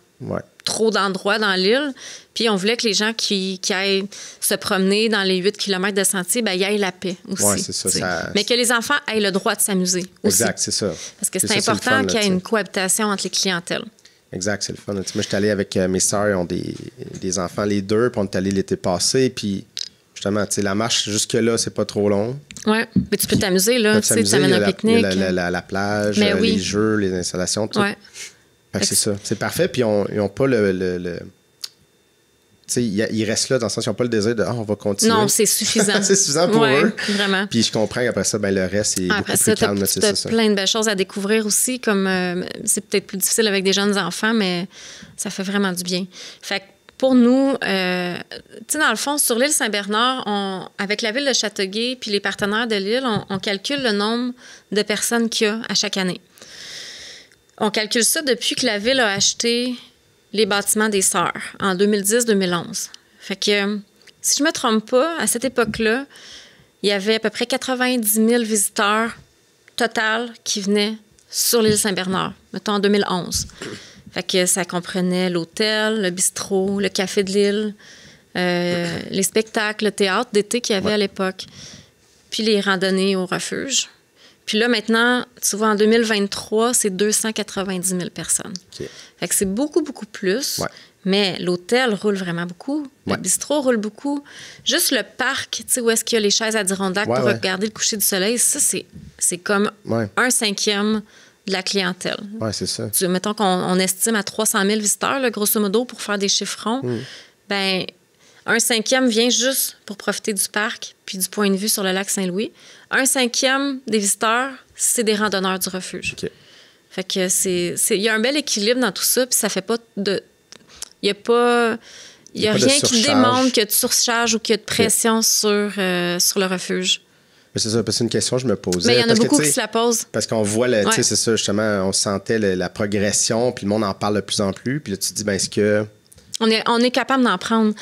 trop d'endroits dans l'île. Puis on voulait que les gens qui aillent se promener dans les 8 km de sentier, ben, y aillent la paix aussi. Oui, c'est ça. Mais que les enfants aient le droit de s'amuser aussi. Exact, c'est ça. Parce que c'est important qu'il y ait une cohabitation entre les clientèles. Exact, c'est le fun. Moi, j'étais allé avec mes sœurs, ils ont des enfants, les deux, puis on est allé l'été passé, puis justement, la marche jusque-là, c'est pas trop long. Oui, mais tu peux t'amuser, là. Tu t'amènes un pique-nique. La plage, les jeux, les installations, tout. Ouais. C'est ça. C'est parfait, puis ils n'ont pas ils restent là dans le sens qu'ils n'ont pas le désir de on va continuer. Non, c'est suffisant. C'est suffisant pour eux. Vraiment. Puis je comprends qu'après ça, ben, le reste est beaucoup plus calme. Tu as plein de belles choses à découvrir aussi, comme c'est peut-être plus difficile avec des jeunes enfants, mais ça fait vraiment du bien. Fait que pour nous, dans le fond, sur l'île Saint-Bernard, avec la ville de Châteauguay puis les partenaires de l'île, on calcule le nombre de personnes qu'il y a à chaque année. On calcule ça depuis que la ville a acheté les bâtiments des Sœurs en 2010-2011. Fait que, si je ne me trompe pas, à cette époque-là, il y avait à peu près 90 000 visiteurs total qui venaient sur l'île Saint-Bernard, mettons en 2011. Fait que ça comprenait l'hôtel, le bistrot, le café de l'île, les spectacles, le théâtre d'été qu'il y avait à l'époque, puis les randonnées au refuge. Puis là, maintenant, tu vois, en 2023, c'est 290 000 personnes. Okay. Fait que c'est beaucoup, beaucoup plus. Ouais. Mais l'hôtel roule vraiment beaucoup. Le bistrot roule beaucoup. Juste le parc, tu sais, où est-ce qu'il y a les chaises Adirondack pour regarder le coucher du soleil, ça, c'est comme 1/5 de la clientèle. Oui, c'est ça. Mettons qu'on estime à 300 000 visiteurs, là, grosso modo, pour faire des chiffrons. Bien, 1/5 vient juste pour profiter du parc puis du point de vue sur le lac Saint-Louis. 1/5 des visiteurs, c'est des randonneurs du refuge. Okay. Fait que il y a un bel équilibre dans tout ça, puis ça fait pas de... Il y a rien qui démontre qu'il y a de surcharge ou qu'il y a de pression sur le refuge. Mais c'est ça, parce que c'est une question que je me posais. Mais il y en a beaucoup qui se la posent. Parce qu'on voit, c'est ça, justement, on sentait la progression, puis le monde en parle de plus en plus, puis là, tu te dis, est-ce que... On est capable d'en prendre.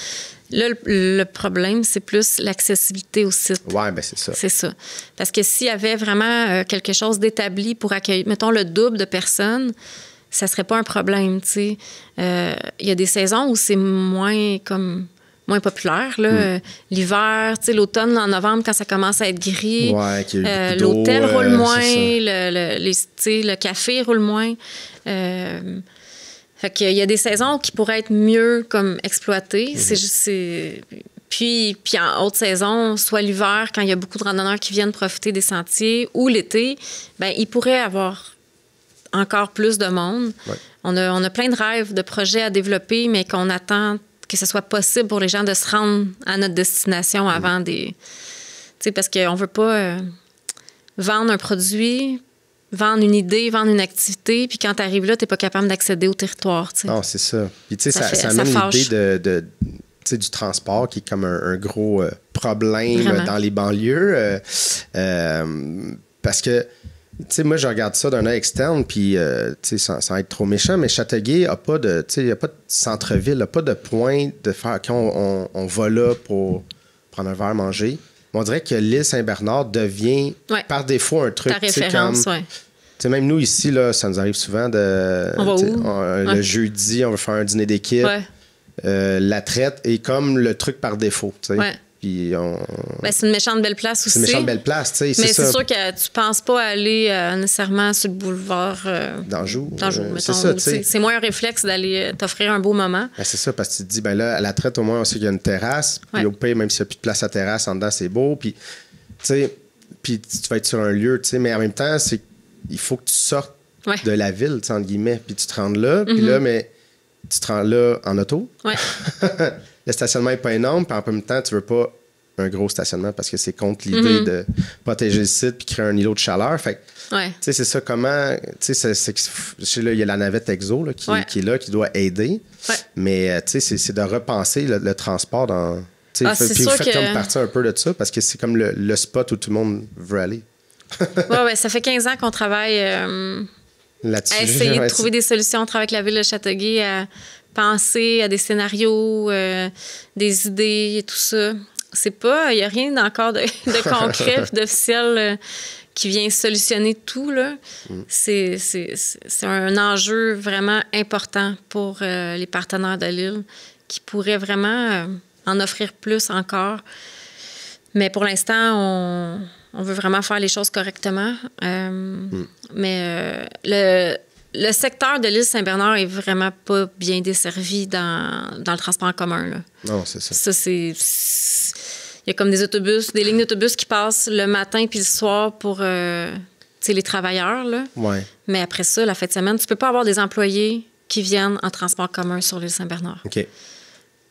Là, le problème, c'est plus l'accessibilité au site. Oui, bien, c'est ça. C'est ça. Parce que s'il y avait vraiment quelque chose d'établi pour accueillir, mettons, le double de personnes, ça serait pas un problème, tu sais. Il y a des saisons où c'est moins populaire, là. L'hiver, tu sais, l'automne, en novembre, quand ça commence à être gris. Ouais, qu'il y a l'hôtel roule moins, le café roule moins. Fait qu'il y a des saisons qui pourraient être mieux comme exploitées. Puis en haute saison, soit l'hiver, quand il y a beaucoup de randonneurs qui viennent profiter des sentiers, ou l'été, bien, il pourrait avoir encore plus de monde. Ouais. On a plein de rêves, de projets à développer, mais qu'on attend que ce soit possible pour les gens de se rendre à notre destination avant des... Tu sais, parce qu'on veut pas vendre un produit... Vendre une idée, vendre une activité, puis quand tu arrives là, tu n'es pas capable d'accéder au territoire. T'sais. Non, c'est ça. Puis, tu sais, ça amène l'idée du transport qui est comme un gros problème Vraiment. Dans les banlieues. Parce que, tu sais, moi, je regarde ça d'un œil externe, puis, tu sais, sans être trop méchant, mais Châteauguay n'a pas de centre-ville, n'a pas de point de faire quand on va là pour prendre un verre, manger. On dirait que l'île Saint-Bernard devient par défaut un truc. Ta référence, même nous ici, là, ça nous arrive souvent de. On va où? Le jeudi, on veut faire un dîner d'équipe. La traite est comme le truc par défaut. Puis c'est une méchante belle place aussi. C'est une méchante belle place, tu sais. Mais c'est sûr que tu penses pas aller nécessairement sur le boulevard d'Anjou. Mettons. C'est ça, tu sais. C'est moins un réflexe d'aller t'offrir un beau moment. Ben, c'est ça, parce que tu te dis, là, à la traite, au moins, on sait qu'il y a une terrasse. Puis au pire, même s'il n'y a plus de place à terrasse, en dedans, c'est beau. Puis, tu sais, tu vas être sur un lieu, tu sais. Mais en même temps, il faut que tu sortes de la ville, entre guillemets. Puis tu te rendes là. Puis là, mais tu te rends là en auto. Ouais. Le stationnement n'est pas énorme, puis en même temps, tu veux pas un gros stationnement parce que c'est contre l'idée de protéger le site puis créer un îlot de chaleur. Fait tu sais, c'est ça, comment... Tu sais, il y a la navette Exo là, qui est là, qui doit aider. Mais, tu sais, c'est de repenser le transport dans Puis vous faites comme partie un peu de ça parce que c'est comme le spot où tout le monde veut aller. Oui, ça fait 15 ans qu'on travaille là-dessus. À essayer de trouver des solutions. On travaille avec la ville de Châteauguay à penser à des scénarios, des idées et tout ça. Il n'y a rien encore de concret et d'officiel qui vient solutionner tout. Là. C'est un enjeu vraiment important pour les partenaires de l'île qui pourraient vraiment en offrir plus encore. Mais pour l'instant, on veut vraiment faire les choses correctement. Mais le secteur de l'île Saint-Bernard est vraiment pas bien desservi dans le transport en commun. Là. Non, c'est ça. Ça, il y a comme des lignes d'autobus qui passent le matin puis le soir pour les travailleurs. Là. Ouais. Mais après ça, la fin de semaine, tu peux pas avoir des employés qui viennent en transport commun sur l'île Saint-Bernard. OK.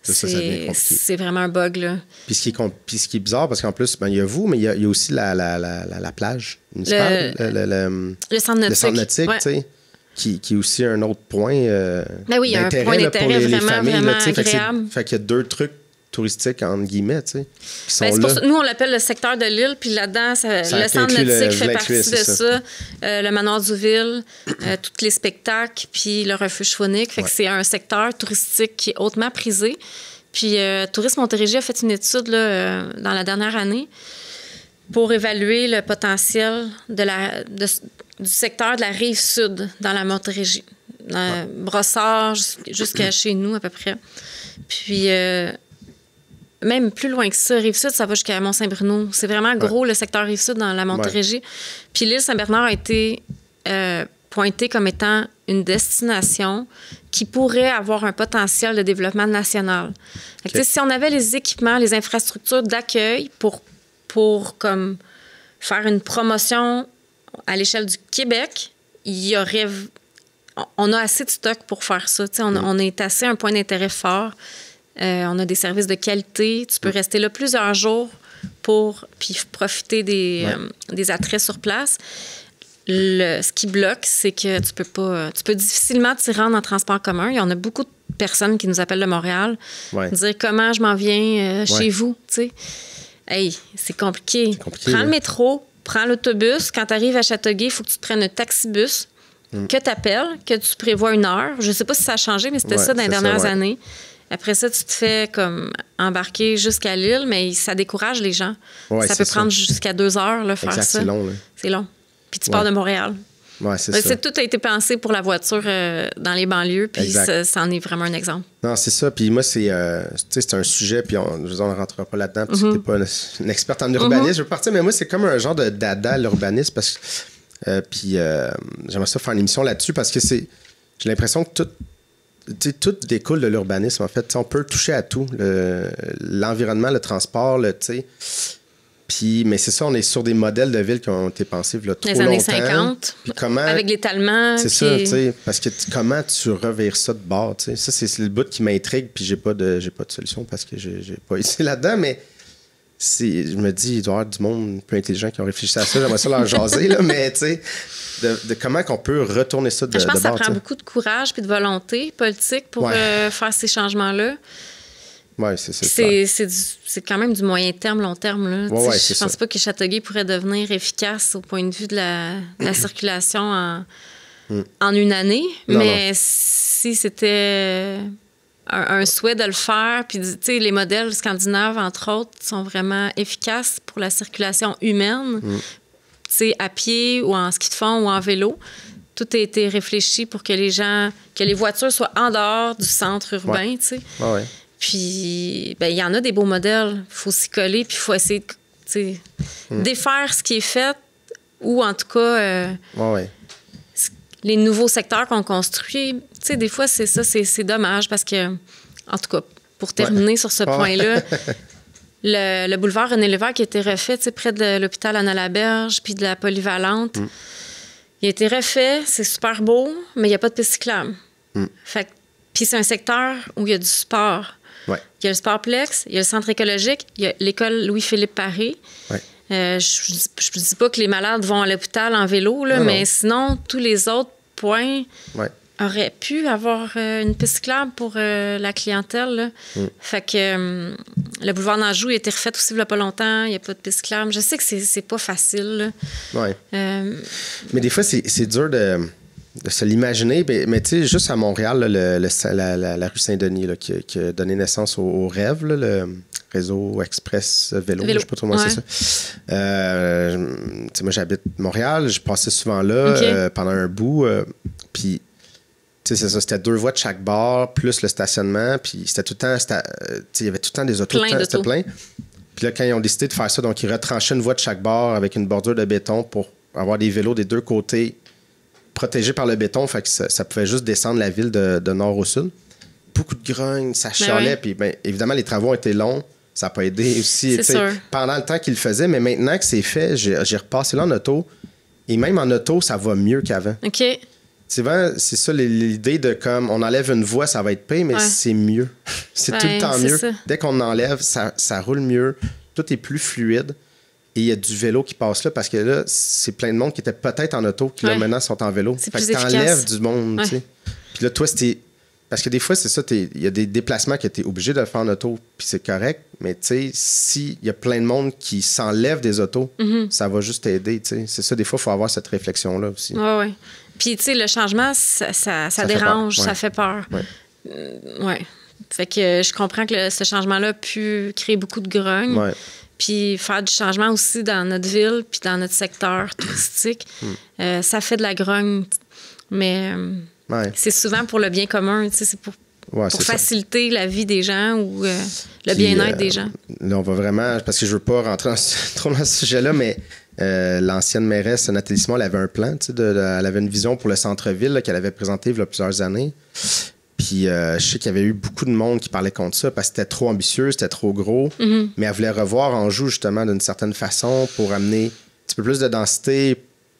Ça devient compliqué. C'est vraiment un bug, là. Puis ce qui est bizarre, parce qu'en plus, il y a vous, mais il y a aussi la plage municipale. Le centre nautique. Le centre nautique, tu sais, qui est aussi un autre point ben oui, d'intérêt, un point d'intérêt pour les vraiment, familles. Vraiment là, agréable. Fait qu'il y a 2 trucs touristiques, entre guillemets, tu sais, qui sont ben, là. Nous, on l'appelle le secteur de l'île, puis là-dedans, le centre nautique fait partie de ça. Le manoir du Ville, tous les spectacles, puis le refuge faunique. Fait que c'est un secteur touristique qui est hautement prisé. Puis Tourisme Montérégie a fait une étude là, dans la dernière année pour évaluer le potentiel du secteur de la rive sud dans la Montérégie. Brossard jusqu'à chez nous à peu près. Puis même plus loin que ça, Rive-Sud, ça va jusqu'à Mont-Saint-Bruno. C'est vraiment gros, le secteur Rive-Sud dans la Montérégie. Puis l'île Saint-Bernard a été pointée comme étant une destination qui pourrait avoir un potentiel de développement national. Okay. Si on avait les équipements, les infrastructures d'accueil pour comme faire une promotion à l'échelle du Québec, on a assez de stock pour faire ça. On est assez un point d'intérêt fort. On a des services de qualité. Tu peux rester là plusieurs jours puis profiter des attraits sur place. Ce qui bloque, c'est que tu peux difficilement t'y rendre en transport commun. Il y en a beaucoup de personnes qui nous appellent de Montréal, dire comment je m'en viens chez vous. T'sais. Hey, c'est compliqué. Prends le métro, prends l'autobus. Quand tu arrives à Châteauguay, il faut que tu te prennes un taxibus, que tu appelles, que tu prévois 1 heure. Je ne sais pas si ça a changé, mais c'était ça dans les dernières années. Après ça, tu te fais comme embarquer jusqu'à l'île, mais ça décourage les gens. Ça peut prendre jusqu'à 2 heures là, faire ça. C'est long. Là. C'est long. Puis tu pars de Montréal. Ouais, c'est ça. Tout a été pensé pour la voiture dans les banlieues, puis ça en est vraiment un exemple. Non, c'est ça. Puis moi, c'est un sujet, puis on ne rentrera pas là-dedans, parce que tu n'es pas une experte en urbanisme. Je veux partir, mais moi, c'est comme un genre de dada, l'urbanisme, parce que puis j'aimerais ça faire une émission là-dessus, parce que j'ai l'impression que tout découle de l'urbanisme, en fait. On peut toucher à tout. L'environnement, le transport, mais c'est ça, on est sur des modèles de ville qui ont été pensés il y a trop longtemps. Les années 50, puis comment, avec l'étalement. C'est ça, tu sais, parce que comment tu revires ça de bord, tu sais. Ça, c'est le bout qui m'intrigue, puis j'ai pas de solution parce que j'ai pas essayé là-dedans, mais je me dis, il doit y avoir du monde plus intelligent qui ont réfléchi à ça, j'aimerais ça leur jaser, là, mais tu sais, de comment qu'on peut retourner ça de bord. Je pense que ça prend beaucoup de courage puis de volonté politique pour faire ces changements-là. Oui, c'est quand même du moyen terme, long terme. Là. Je pense pas que Châteauguay pourrait devenir efficace au point de vue de la circulation en 1 année. Mais si c'était un souhait de le faire, puis les modèles scandinaves, entre autres, sont vraiment efficaces pour la circulation humaine, à pied ou en ski de fond ou en vélo. Tout a été réfléchi pour que les voitures soient en dehors du centre urbain. Puis, il y en a des beaux modèles. Il faut s'y coller, puis il faut essayer de défaire ce qui est fait, ou en tout cas, les nouveaux secteurs qu'on construit. Des fois, c'est ça, c'est dommage parce que, en tout cas, pour terminer sur ce point-là, le boulevard René Lévesque qui a été refait près de l'hôpital Anna-Laberge puis de la polyvalente, il a été refait, c'est super beau, mais il n'y a pas de piste cyclable. Puis c'est un secteur où il y a du sport. Il y a le Sportplex, il y a le centre écologique, il y a l'école Louis-Philippe Paré. Je ne dis pas que les malades vont à l'hôpital en vélo, là, mais sinon, tous les autres points, aurait pu avoir une piste cyclable pour la clientèle. Là. Fait que le boulevard d'Anjou a été refait aussi il n'y a pas longtemps. Il n'y a pas de piste cyclable. Je sais que c'est pas facile. Oui. Mais des fois, c'est dur de se l'imaginer. Mais tu sais, juste à Montréal, là, la rue Saint-Denis là, qui a donné naissance au rêve, là, le réseau express vélo. Je ne sais pas trop comment c'est ça. Moi, j'habite Montréal. Je passais souvent là pendant un bout. Puis, tu sais, c'est ça. C'était 2 voies de chaque bord, plus le stationnement. Puis, c'était tout le temps... il y avait tout le temps des autos. C'était plein. Puis là, quand ils ont décidé de faire ça, donc ils retranchaient une voie de chaque bord avec une bordure de béton pour avoir des vélos des 2 côtés protégés par le béton. Fait que ça pouvait juste descendre la ville de nord au sud. Beaucoup de grogne, ça chialait. Puis, évidemment, les travaux ont été longs. Ça n'a pas aidé aussi pendant le temps qu'ils le faisaient. Mais maintenant que c'est fait, j'ai repassé là en auto. Et même en auto, ça va mieux qu'avant. OK. C'est ça l'idée de comme on enlève une voie, ça va être pire, mais c'est mieux. C'est tout le temps mieux. Ça. Dès qu'on enlève, ça roule mieux. Tout est plus fluide. Et il y a du vélo qui passe là parce que là, c'est plein de monde qui était peut-être en auto qui là maintenant sont en vélo. Fait que t'enlèves du monde. Puis là, toi, c'était. Parce que des fois, c'est ça, il y a des déplacements que tu es obligé de faire en auto, puis c'est correct. Mais tu sais, s'il y a plein de monde qui s'enlève des autos, ça va juste t'aider. C'est ça, des fois, il faut avoir cette réflexion-là aussi. Oui. Puis, tu sais, le changement, ça dérange, ça fait peur. Oui. Fait que je comprends que ce changement-là a pu créer beaucoup de grogne. Ouais. Puis faire du changement aussi dans notre ville, puis dans notre secteur touristique, ça fait de la grogne. Mais c'est souvent pour le bien commun, tu sais, c'est pour faciliter la vie des gens ou le bien-être des gens. Là, on va vraiment... Parce que je veux pas rentrer trop dans ce sujet-là, mais l'ancienne mairesse, Nathalie Simon, elle avait un plan, tu sais, elle avait une vision pour le centre-ville qu'elle avait présenté il y a plusieurs années. Puis je sais qu'il y avait eu beaucoup de monde qui parlait contre ça parce que c'était trop ambitieux, c'était trop gros. Mais elle voulait revoir Anjou, justement, d'une certaine façon pour amener un petit peu plus de densité,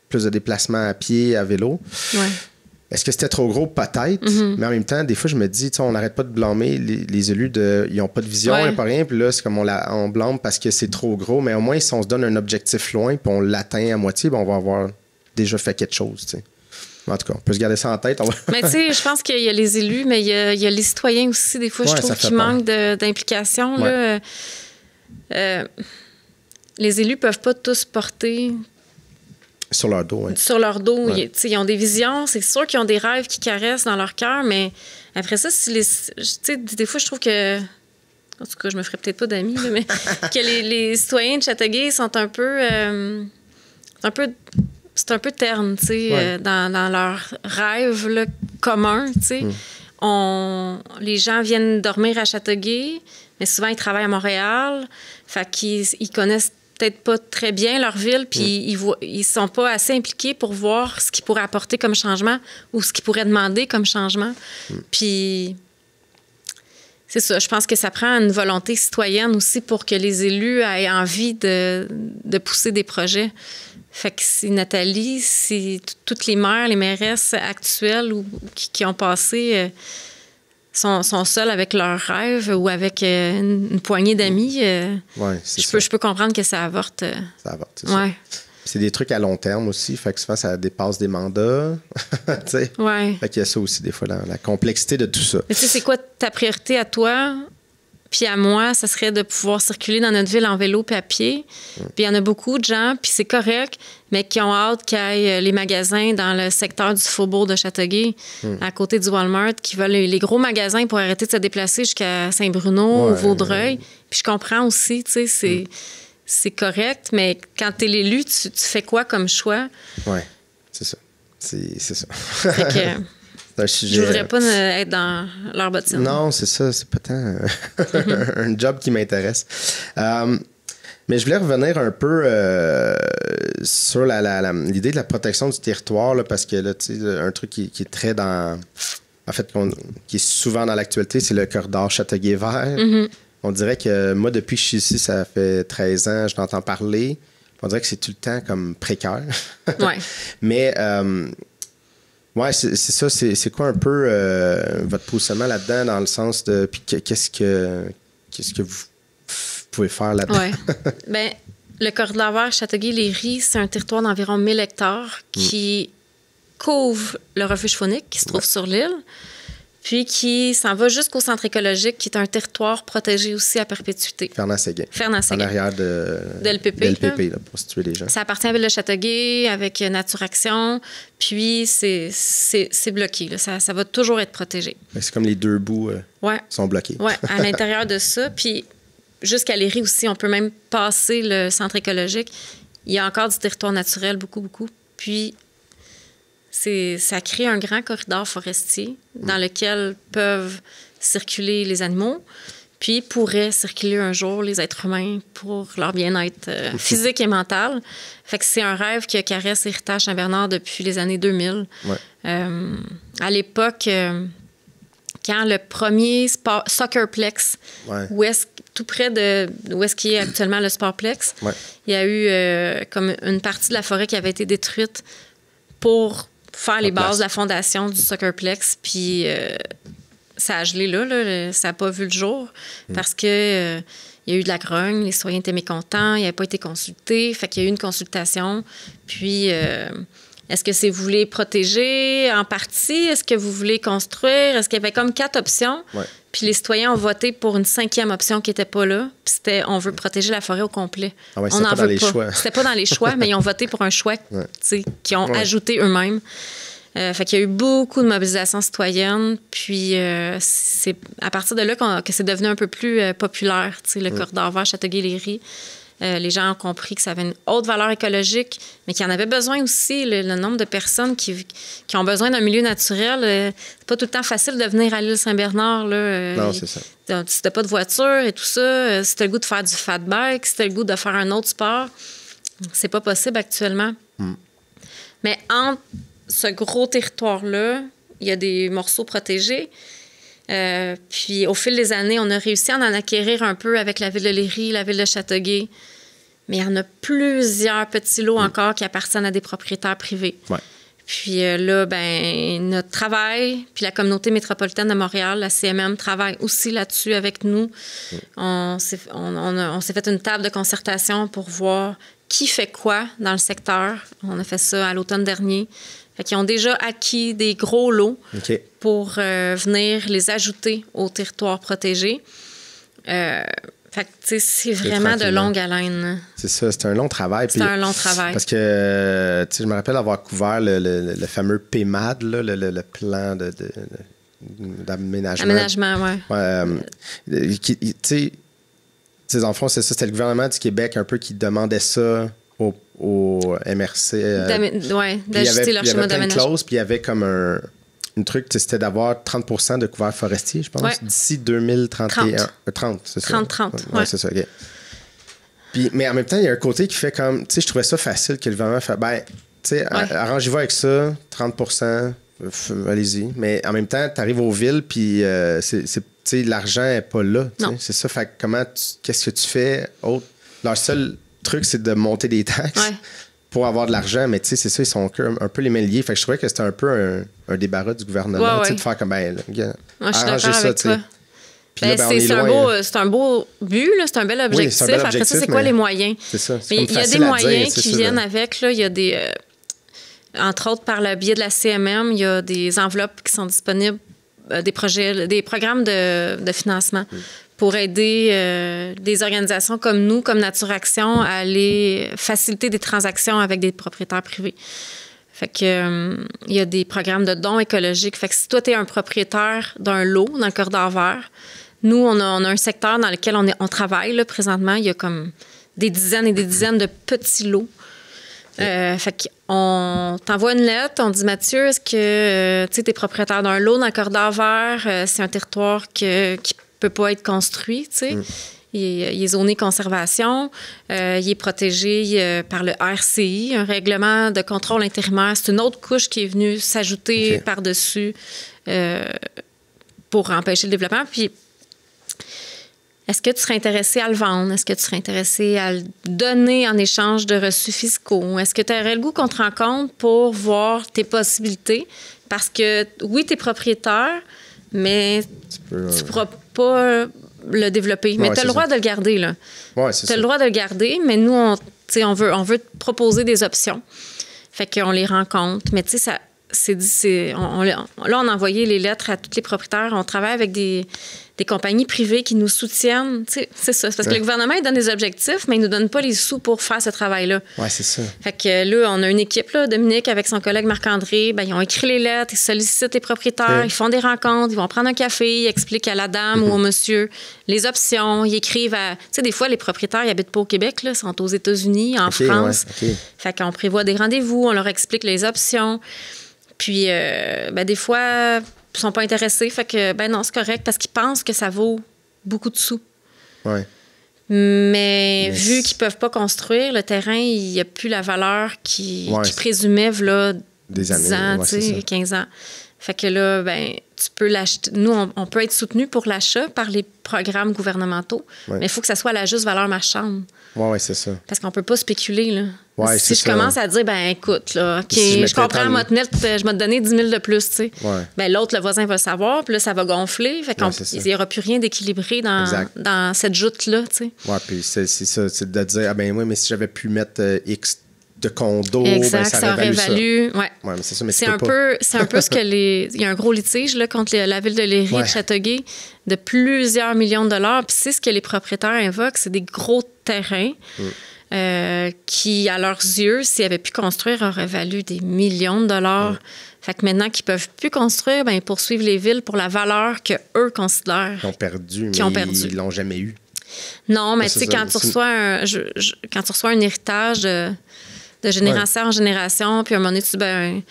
plus de déplacement à pied, à vélo. Ouais. Est-ce que c'était trop gros? Peut-être. Mais en même temps, des fois, je me dis, on n'arrête pas de blâmer les élus ils n'ont pas de vision, ils n'ont pas rien. Puis là, c'est comme on blâme parce que c'est trop gros. Mais au moins, si on se donne un objectif loin puis on l'atteint à moitié, on va avoir déjà fait quelque chose, tu sais. En tout cas, on peut se garder ça en tête. Mais tu sais, je pense qu'il y a les élus, mais il y a les citoyens aussi. Des fois, je trouve qu'il manque d'implication. Ouais. Les élus ne peuvent pas tous porter... Sur leur dos, oui. Sur leur dos. Ouais. Ils ont des visions. C'est sûr qu'ils ont des rêves qui caressent dans leur cœur, mais après ça, des fois, je trouve que... En tout cas, je me ferais peut-être pas d'amis, mais que les citoyens de Châteauguay sont un peu... c'est un peu terne, tu sais, dans leurs rêves là, communs, tu sais. Les gens viennent dormir à Châteauguay, mais souvent, ils travaillent à Montréal. Fait qu'ils connaissent peut-être pas très bien leur ville, puis ils sont pas assez impliqués pour voir ce qu'ils pourraient apporter comme changement ou ce qu'ils pourraient demander comme changement. Puis... C'est ça, je pense que ça prend une volonté citoyenne aussi pour que les élus aient envie de pousser des projets. Fait que si Nathalie, si toutes les maires, les mairesses actuelles ou qui ont passé sont seules avec leurs rêves ou avec une poignée d'amis, je peux comprendre que ça avorte. Ça avorte, c'est ça. C'est des trucs à long terme aussi, fait que souvent ça dépasse des mandats. Fait qu'il y a ça aussi des fois, la complexité de tout ça. Mais tu sais, c'est quoi ta priorité à toi? Puis à moi, ça serait de pouvoir circuler dans notre ville en vélo puis à pied. Puis il y en a beaucoup de gens, puis c'est correct, mais qui ont hâte qu'il y ait les magasins dans le secteur du faubourg de Châteauguay, à côté du Walmart, qui veulent les gros magasins pour arrêter de se déplacer jusqu'à Saint-Bruno ou Vaudreuil. Puis je comprends aussi, tu sais, c'est correct, mais quand tu es l'élu, tu fais quoi comme choix? Oui, c'est ça. C'est ça. Fait que, c'est un sujet... Je voudrais pas être dans leur bottine. Non, c'est ça. C'est pas tant un job qui m'intéresse. Mais je voulais revenir un peu sur l'idée de la protection du territoire, là, parce que là, tu sais, un truc qui est très dans... En fait, qui est souvent dans l'actualité, c'est le corridor Châteauguay vert. On dirait que moi, depuis que je suis ici, ça fait 13 ans, je l'entends parler. On dirait que c'est tout le temps comme précaire. Mais, c'est ça. C'est quoi un peu votre positionnement là-dedans, dans le sens de... Puis qu'est-ce que vous pouvez faire là-dedans? Bien, le corridor vert Châteauguay-Léry, c'est un territoire d'environ 1000 hectares qui couvre le refuge faunique qui se trouve sur l'île, puis qui s'en va jusqu'au centre écologique, qui est un territoire protégé aussi à perpétuité. Fernand-Séguin. Fernand-Séguin. En arrière de LPP, là, pour situer les gens. Ça appartient à Ville de Châteauguay avec Nature Action, puis c'est bloqué. Là. Ça va toujours être protégé. C'est comme les deux bouts sont bloqués. Oui, à l'intérieur de ça. Puis jusqu'à Léry aussi, on peut même passer le centre écologique. Il y a encore du territoire naturel, beaucoup, beaucoup. Puis ça crée un grand corridor forestier dans lequel peuvent circuler les animaux, puis pourraient circuler un jour les êtres humains pour leur bien-être physique et mental. Fait que c'est un rêve que caresse Héritage Saint-Bernard depuis les années 2000. Ouais. À l'époque, quand le premier Soccerplex, tout près de où est-ce qu'il est actuellement le Sportplex, il y a eu comme une partie de la forêt qui avait été détruite pour faire les bases de la fondation du Soccerplex, puis ça a gelé là, ça n'a pas vu le jour parce que il y a eu de la grogne, les citoyens étaient mécontents, ils n'avaient pas été consultés, fait qu'il y a eu une consultation, puis est-ce que c'est vous voulez protéger en partie, est-ce que vous voulez construire, est-ce qu'il y avait comme 4 options, puis les citoyens ont voté pour une 5e option qui n'était pas là, puis c'était on veut protéger la forêt au complet. Ah ouais, on n'en veut pas. C'était pas dans les choix, mais ils ont voté pour un choix qu'ils ont ajouté eux-mêmes. Fait qu'il y a eu beaucoup de mobilisation citoyenne, puis c'est à partir de là que c'est devenu un peu plus populaire, le corridor vert Châteauguay-Léry. Les gens ont compris que ça avait une haute valeur écologique, mais qu'il y en avait besoin aussi. Le nombre de personnes qui ont besoin d'un milieu naturel, c'est pas tout le temps facile de venir à l'île Saint-Bernard. Non, c'est ça. Si t'as pas de voiture et tout ça, si t'as le goût de faire du fat bike, si t'as le goût de faire un autre sport, c'est pas possible actuellement. Mais entre ce gros territoire-là, il y a des morceaux protégés. Puis au fil des années, on a réussi à en acquérir un peu avec la ville de Léry, la ville de Châteauguay. Mais il y en a plusieurs petits lots encore qui appartiennent à des propriétaires privés. Puis là, notre travail, puis la communauté métropolitaine de Montréal, la CMM, travaille aussi là-dessus avec nous. On s'est fait une table de concertation pour voir qui fait quoi dans le secteur. On a fait ça à l'automne dernier. Fait qu'ils ont déjà acquis des gros lots pour venir les ajouter au territoire protégé. Fait que, c'est vraiment de longue haleine. C'est ça, c'est un long travail. C'est un long travail. Parce que, je me rappelle avoir couvert le fameux PMAD, là, le plan d'aménagement. Aménagement, Tu sais, en fond, c'est ça, c'était le gouvernement du Québec un peu qui demandait ça au MRC. D'ajuster leur schéma d'aménagement. Il y avait plein de clauses, puis il y avait comme un truc, c'était d'avoir 30 de couverts forestiers, je pense, d'ici 2031. 30, c'est ça? 30. Ouais, c'est ça, OK. Puis, mais en même temps, il y a un côté qui fait comme, tu sais, je trouvais ça facile que le gouvernement fait, tu sais, arrangez-vous avec ça, 30 allez-y. Mais en même temps, tu arrives aux villes, puis l'argent n'est pas là. C'est ça, fait qu'est-ce que tu fais autre? Leur seul truc, c'est de monter des taxes pour avoir de l'argent, mais tu sais, c'est ça, ils sont un peu les mains liées. Fait que je trouvais que c'était un peu un débarras du gouvernement, de faire comme, arranger ça, tu sais. C'est un beau but, là, c'est un bel objectif. Après ça, c'est quoi les moyens? C'est ça. Mais il y a des moyens qui viennent avec. Là, il y a des... entre autres, par le biais de la CMM, il y a des enveloppes qui sont disponibles, des programmes de financement pour aider des organisations comme nous, comme Nature Action, à aller faciliter des transactions avec des propriétaires privés. Fait que il y a des programmes de dons écologiques. Fait que si toi, tu es un propriétaire d'un lot dans le corridor vert, nous, on a un secteur dans lequel on travaille là, présentement. Il y a comme des dizaines et des dizaines de petits lots. Fait qu'on t'envoie une lettre, on dit Mathieu, est-ce que tu es propriétaire d'un lot dans le corridor vert? C'est un territoire qui peut pas être construit, tu sais. Il est zoné conservation. Il est protégé par le RCI, un règlement de contrôle intérimaire. C'est une autre couche qui est venue s'ajouter par-dessus pour empêcher le développement. Puis, est-ce que tu serais intéressé à le vendre? Est-ce que tu serais intéressé à le donner en échange de reçus fiscaux? Est-ce que tu aurais le goût qu'on te rencontre pour voir tes possibilités? Parce que, oui, tu es propriétaire, mais tu ne pourras pas le développer. Mais tu as le droit de le garder, là. Ouais, c'est ça. Tu as le droit de le garder, mais nous, on veut te proposer des options. Fait qu'on les rencontre. Mais tu sais, on a envoyé les lettres à tous les propriétaires. On travaille avec des compagnies privées qui nous soutiennent. C'est ça. C'est parce que le gouvernement, il donne des objectifs, mais il ne nous donne pas les sous pour faire ce travail-là. Oui, c'est ça. Fait que là, on a une équipe, là, Dominique, avec son collègue Marc-André. Ils ont écrit les lettres, ils sollicitent les propriétaires, ils font des rencontres, ils vont prendre un café, ils expliquent à la dame ou au monsieur les options, ils écrivent à... Tu sais, des fois, les propriétaires, ils n'habitent pas au Québec, là, ils sont aux États-Unis, en France. Ouais, Fait qu'on prévoit des rendez-vous, on leur explique les options. Puis, des fois... Ils sont pas intéressés. Fait que, non, c'est correct parce qu'ils pensent que ça vaut beaucoup de sous. Ouais. Mais vu qu'ils peuvent pas construire, le terrain, il n'y a plus la valeur qui présumait, là, des années, 10 ans, 15 ans. Fait que là, tu peux l'acheter. Nous, on peut être soutenu pour l'achat par les programmes gouvernementaux, mais il faut que ça soit à la juste valeur marchande. Oui, c'est ça. Parce qu'on peut pas spéculer, là. Ouais, si je commence à dire, écoute, là, OK, si je comprends, je vais te donner 10 000 de plus, tu sais. L'autre, le voisin va le savoir, puis là, ça va gonfler. Fait qu'il n'y aura plus rien d'équilibré dans cette joute-là, tu sais. Oui, puis c'est ça, c'est de dire, oui, mais si j'avais pu mettre X de condo, ça aurait valu. Ouais. Ouais, mais c'est ça, mais c'est un peu ce que il y a un gros litige là, contre la ville de Léry et de Châteauguay de plusieurs millions de dollars. Puis c'est ce que les propriétaires invoquent, c'est des gros terrains qui, à leurs yeux, s'ils avaient pu construire, auraient valu des millions de dollars. Fait que maintenant qu'ils peuvent plus construire, ils poursuivent les villes pour la valeur qu'eux considèrent. Ils ont perdu, ils l'ont jamais eu. Non, mais tu sais, quand tu reçois un héritage de génération en génération, puis à un moment donné, tu dis,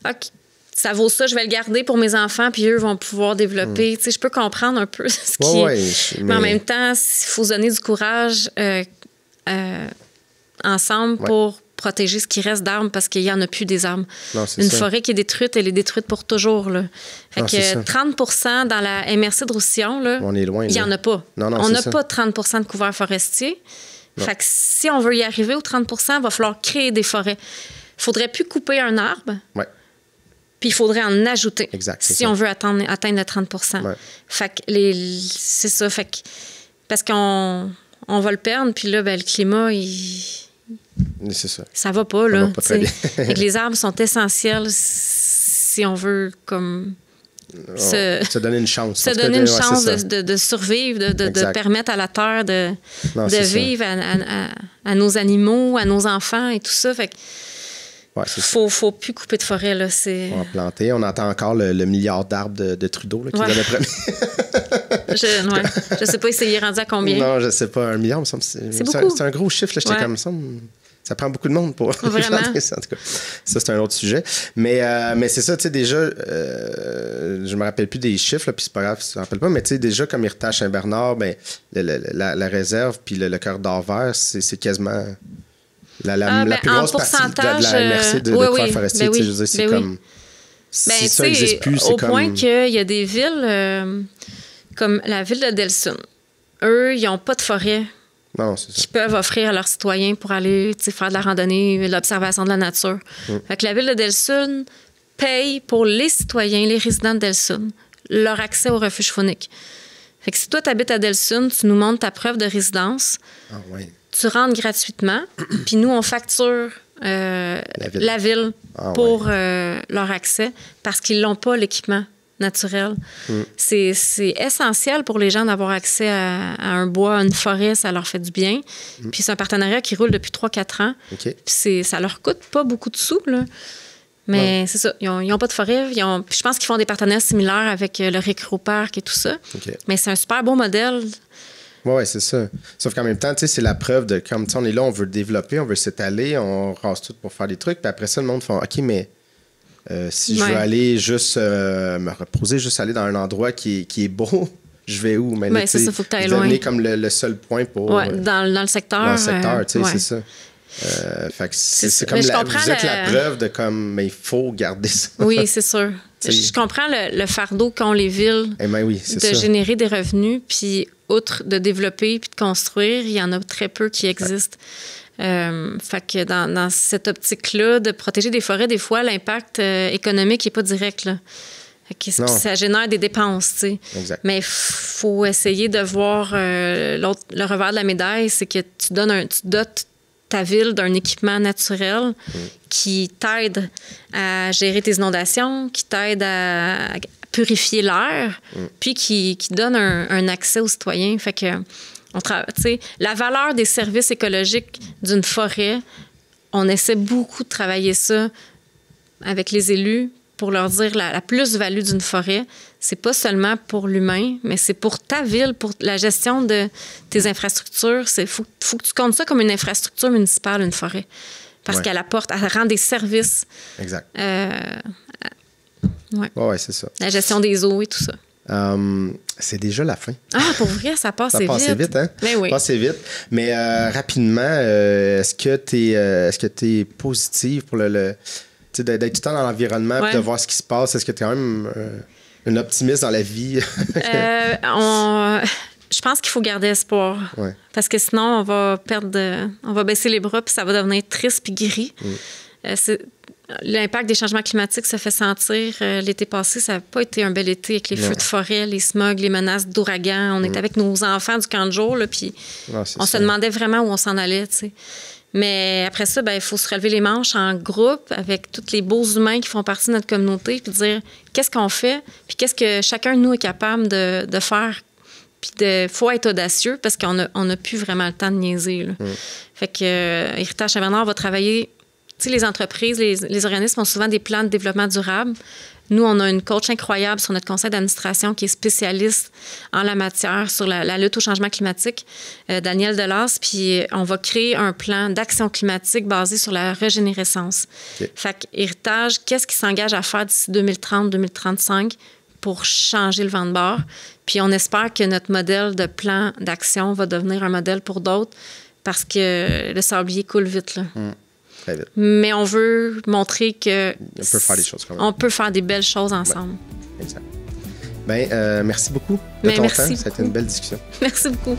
OK, ça vaut ça, je vais le garder pour mes enfants, puis eux vont pouvoir développer. Tu sais, je peux comprendre un peu ce qui... Mais en même temps, il faut se donner du courage ensemble pour protéger ce qui reste d'arbres, parce qu'il n'y en a plus des arbres. Une forêt qui est détruite, elle est détruite pour toujours, là. Fait que 30 dans la MRC de Roussillon, là, on est loin, il n'y en a pas. On n'a pas 30 de couverts forestiers. Fait que si on veut y arriver aux 30 il va falloir créer des forêts. Il faudrait plus couper un arbre, puis il faudrait en ajouter si on veut atteindre le 30 Fait que c'est ça. Fait que, parce qu'on va le perdre, puis là, le climat, c'est ça. Ça va pas, là. Va pas très bien. Fait que les arbres sont essentiels si on veut comme... Se donner une chance. Se donner une chance de survivre, de permettre à la terre de vivre à nos animaux, à nos enfants et tout ça. Fait que faut plus couper de forêt, là. On va planter. On entend encore le milliard d'arbres de Trudeau là, qui l'avait promis. Je sais pas s'il est rendu à combien. Non, je sais pas. 1 milliard, me semble. C'est beaucoup. C'est un gros chiffre. Là, j'étais comme ça. Ça prend beaucoup de monde pour planter ça, en tout cas. Ça, c'est un autre sujet. Mais c'est ça, tu sais, déjà, je me rappelle plus des chiffres, là, puis c'est pas grave si tu ne te rappelles pas, mais tu sais, déjà, comme Héritage Saint-Bernard, la réserve puis le corridor vert, c'est quasiment la plus grosse partie de la MRC de couverts forestiers. Je veux dire, c'est comme... Si ça n'existe plus, c'est comme... Au point qu'il y a des villes comme la ville de Delsun. Eux, ils n'ont pas de forêt. Non, c'est ça. Qui peuvent offrir à leurs citoyens pour aller faire de la randonnée, de l'observation de la nature. Fait que la ville de Delsun paye pour les citoyens, les résidents de Delsun, leur accès au refuge faunique. Fait que si toi, tu habites à Delsun, tu nous montres ta preuve de résidence, tu rentres gratuitement, puis nous, on facture la ville pour leur accès parce qu'ils n'ont pas l'équipement naturel. C'est essentiel pour les gens d'avoir accès à un bois, à une forêt, ça leur fait du bien. Puis c'est un partenariat qui roule depuis 3-4 ans. Puis ça leur coûte pas beaucoup de sous, là. Mais c'est ça, ils n'ont pas de forêt. Je pense qu'ils font des partenariats similaires avec le Récréoparc et tout ça. Mais c'est un super beau modèle. Oui, c'est ça. Sauf qu'en même temps, tu sais, c'est la preuve de comme on est là, on veut développer, on veut s'étaler, on rase tout pour faire des trucs. Puis après ça, le monde fait OK, mais si je veux aller juste me reposer, juste aller dans un endroit qui est beau, je vais où? Mais c'est ça, faut que tu ailles loin. Comme le seul point pour... dans le secteur. Dans le secteur, tu sais, c'est ça. Fait que c'est comme vous êtes la preuve de comme, mais il faut garder ça. Oui, c'est sûr. Je comprends le fardeau qu'ont les villes de générer des revenus, puis outre de développer puis de construire, il y en a très peu qui existent. Fait que dans cette optique-là, de protéger des forêts, des fois, l'impact économique n'est pas direct, là. Ça génère des dépenses, tu sais. Mais il faut essayer de voir le revers de la médaille, c'est que tu dotes ta ville d'un équipement naturel qui t'aide à gérer tes inondations, qui t'aide à purifier l'air, puis qui donne un accès aux citoyens. Fait que la valeur des services écologiques d'une forêt, on essaie beaucoup de travailler ça avec les élus pour leur dire la plus-value d'une forêt, c'est pas seulement pour l'humain, mais c'est pour ta ville, pour la gestion de tes infrastructures. Il faut que tu comptes ça comme une infrastructure municipale, une forêt. Parce qu'elle rend des services. Exact. Ouais, c'est ça. La gestion des eaux et tout ça. C'est déjà la fin. Ah, pour vrai, ça passe vite. Ça passe vite, hein? Mais oui. Ça passe vite. Mais rapidement, est-ce que tu es positive pour d'être tout le temps dans l'environnement et de voir ce qui se passe? Est-ce que tu es quand même un optimiste dans la vie? Je pense qu'il faut garder espoir. Ouais. Parce que sinon, on va baisser les bras puis ça va devenir triste puis gris. L'impact des changements climatiques se fait sentir. L'été passé, ça n'a pas été un bel été avec les feux de forêt, les smogs, les menaces d'ouragans. On était avec nos enfants du camp de jour, puis on se demandait vraiment où on s'en allait, tu sais. Mais après ça, il faut se relever les manches en groupe avec tous les beaux humains qui font partie de notre communauté, puis dire qu'est-ce qu'on fait, puis qu'est-ce que chacun de nous est capable de faire. Puis il faut être audacieux parce qu'on n'a plus vraiment le temps de niaiser. Là. Fait que Héritage Saint-Bernard va travailler. Tu sais, les entreprises, les organismes ont souvent des plans de développement durable. Nous, on a une coach incroyable sur notre conseil d'administration qui est spécialiste en la matière sur la lutte au changement climatique, Danielle Delas. Puis on va créer un plan d'action climatique basé sur la régénérescence. Okay. Fait que Héritage, qu'est-ce qu'il s'engage à faire d'ici 2030-2035 pour changer le vent de bord? Puis on espère que notre modèle de plan d'action va devenir un modèle pour d'autres parce que le sablier coule vite, là. Mais on veut montrer que on peut faire des belles choses ensemble. Ouais, exact. Merci beaucoup de ton temps. Ça a été une belle discussion. Merci beaucoup.